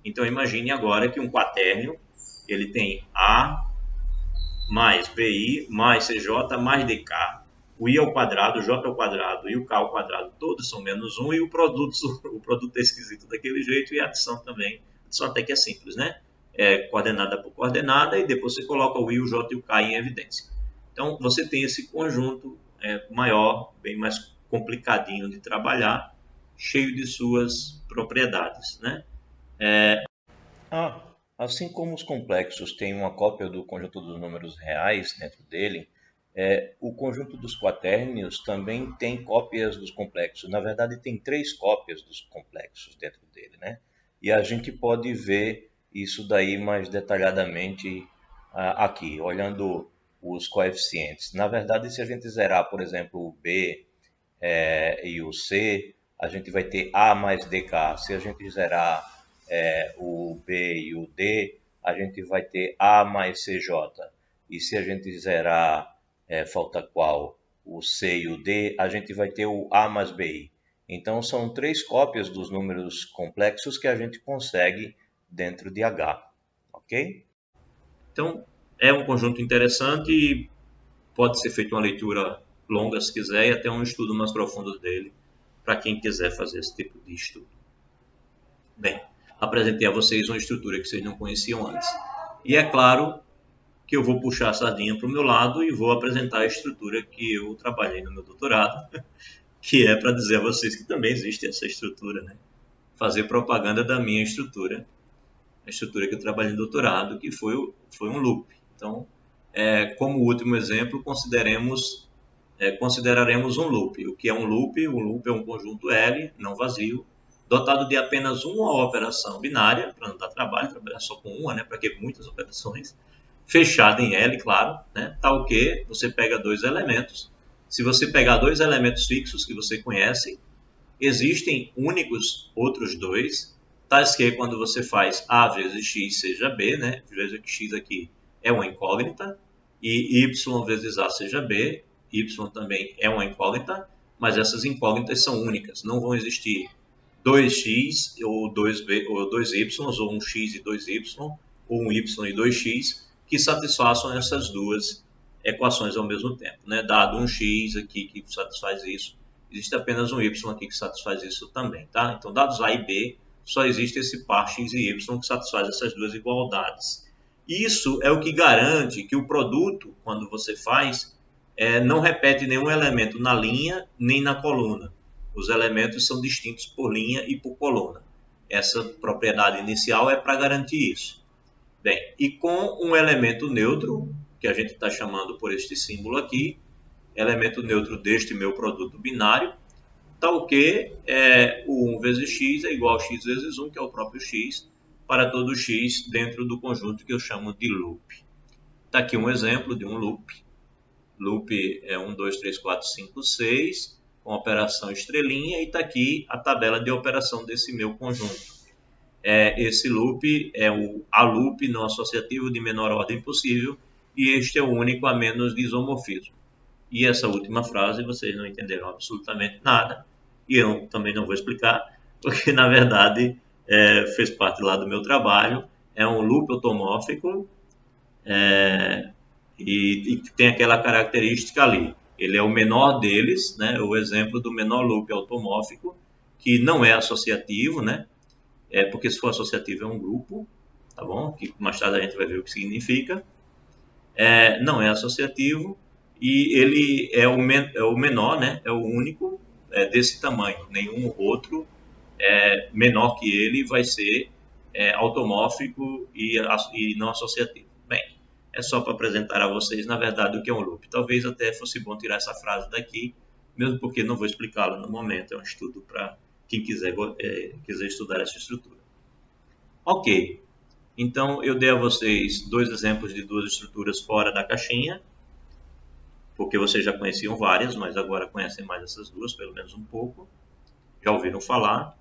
Então imagine agora que um quaternio, ele tem A mais BI mais CJ mais DK. O I ao quadrado, o J ao quadrado e o K ao quadrado, todos são menos 1, e o produto é esquisito daquele jeito, e a adição também. A adição até que é simples, né? Coordenada por coordenada, e depois você coloca o I, o J e o K em evidência. Então, você tem esse conjunto maior, bem mais complicadinho de trabalhar, cheio de suas propriedades, né? Assim como os complexos têm uma cópia do conjunto dos números reais dentro dele, o conjunto dos quaternios também tem cópias dos complexos. Na verdade, tem 3 cópias dos complexos dentro dele, né? E a gente pode ver isso daí mais detalhadamente aqui, olhando os coeficientes. Na verdade, se a gente zerar, por exemplo, o B e o C, a gente vai ter A mais DK. Se a gente zerar o B e o D, a gente vai ter A mais CJ. E se a gente zerar falta qual? O C e o D, a gente vai ter o A mais BI. Então, são 3 cópias dos números complexos que a gente consegue dentro de H, ok? Então, é um conjunto interessante e pode ser feita uma leitura longa, se quiser, e até um estudo mais profundo dele, para quem quiser fazer esse tipo de estudo. Bem, apresentei a vocês uma estrutura que vocês não conheciam antes. E é claro que eu vou puxar a sardinha para o meu lado e vou apresentar a estrutura que eu trabalhei no meu doutorado, que é para dizer a vocês que também existe essa estrutura, né? Fazer propaganda da minha estrutura, a estrutura que eu trabalhei no doutorado, que foi um loop. Então, como último exemplo, consideraremos um loop. O que é um loop? Um loop é um conjunto L, não vazio, dotado de apenas uma operação binária, para não dar trabalho, trabalhar só com uma, né? Para que muitas operações, fechada em L, claro, né? Tal que você pega dois elementos. Se você pegar dois elementos fixos que você conhece, existem únicos outros dois, tais que quando você faz A vezes X seja B, né? Veja que X aqui é uma incógnita, e Y vezes A seja B, Y também é uma incógnita, mas essas incógnitas são únicas, não vão existir 2x ou 2b ou 2y, ou um x e 2y, ou um y e 2x, que satisfaçam essas duas equações ao mesmo tempo, né? Dado um x aqui que satisfaz isso, existe apenas um y aqui que satisfaz isso também, tá? Então, dados A e B, só existe esse par x e y que satisfaz essas duas igualdades. Isso é o que garante que o produto, quando você faz, não repete nenhum elemento na linha nem na coluna. Os elementos são distintos por linha e por coluna. Essa propriedade inicial é para garantir isso. Bem, e com um elemento neutro, que a gente está chamando por este símbolo aqui, elemento neutro deste meu produto binário, tal que o 1 vezes x é igual a x vezes 1, que é o próprio x, para todo x dentro do conjunto que eu chamo de loop. Está aqui um exemplo de um loop. Loop é 1, 2, 3, 4, 5, 6, com operação estrelinha, e está aqui a tabela de operação desse meu conjunto. Esse loop é o A loop não associativo de menor ordem possível, e este é o único a menos de isomorfismo. E essa última frase vocês não entenderam absolutamente nada, e eu também não vou explicar, porque na verdade fez parte lá do meu trabalho. É um loop automórfico e tem aquela característica ali. Ele é o menor deles, né? O exemplo do menor loop automórfico, que não é associativo, né? Porque se for associativo é um grupo, tá bom? Que mais tarde a gente vai ver o que significa. Não é associativo e ele é o menor, né? É o único desse tamanho. Nenhum outro menor que ele vai ser automórfico e não associativo. Bem, é só para apresentar a vocês, na verdade, o que é um loop. Talvez até fosse bom tirar essa frase daqui, mesmo porque não vou explicá-la no momento. É um estudo para quem quiser estudar essa estrutura. Ok, então eu dei a vocês dois exemplos de duas estruturas fora da caixinha, porque vocês já conheciam várias, mas agora conhecem mais essas duas, pelo menos um pouco. Já ouviram falar.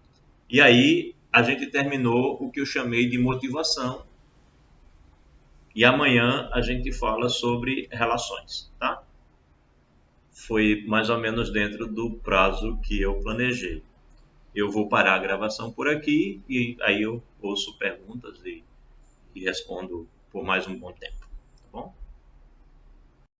E aí a gente terminou o que eu chamei de motivação. E amanhã a gente fala sobre relações, tá? Foi mais ou menos dentro do prazo que eu planejei. Eu vou parar a gravação por aqui e aí eu ouço perguntas e respondo por mais um bom tempo.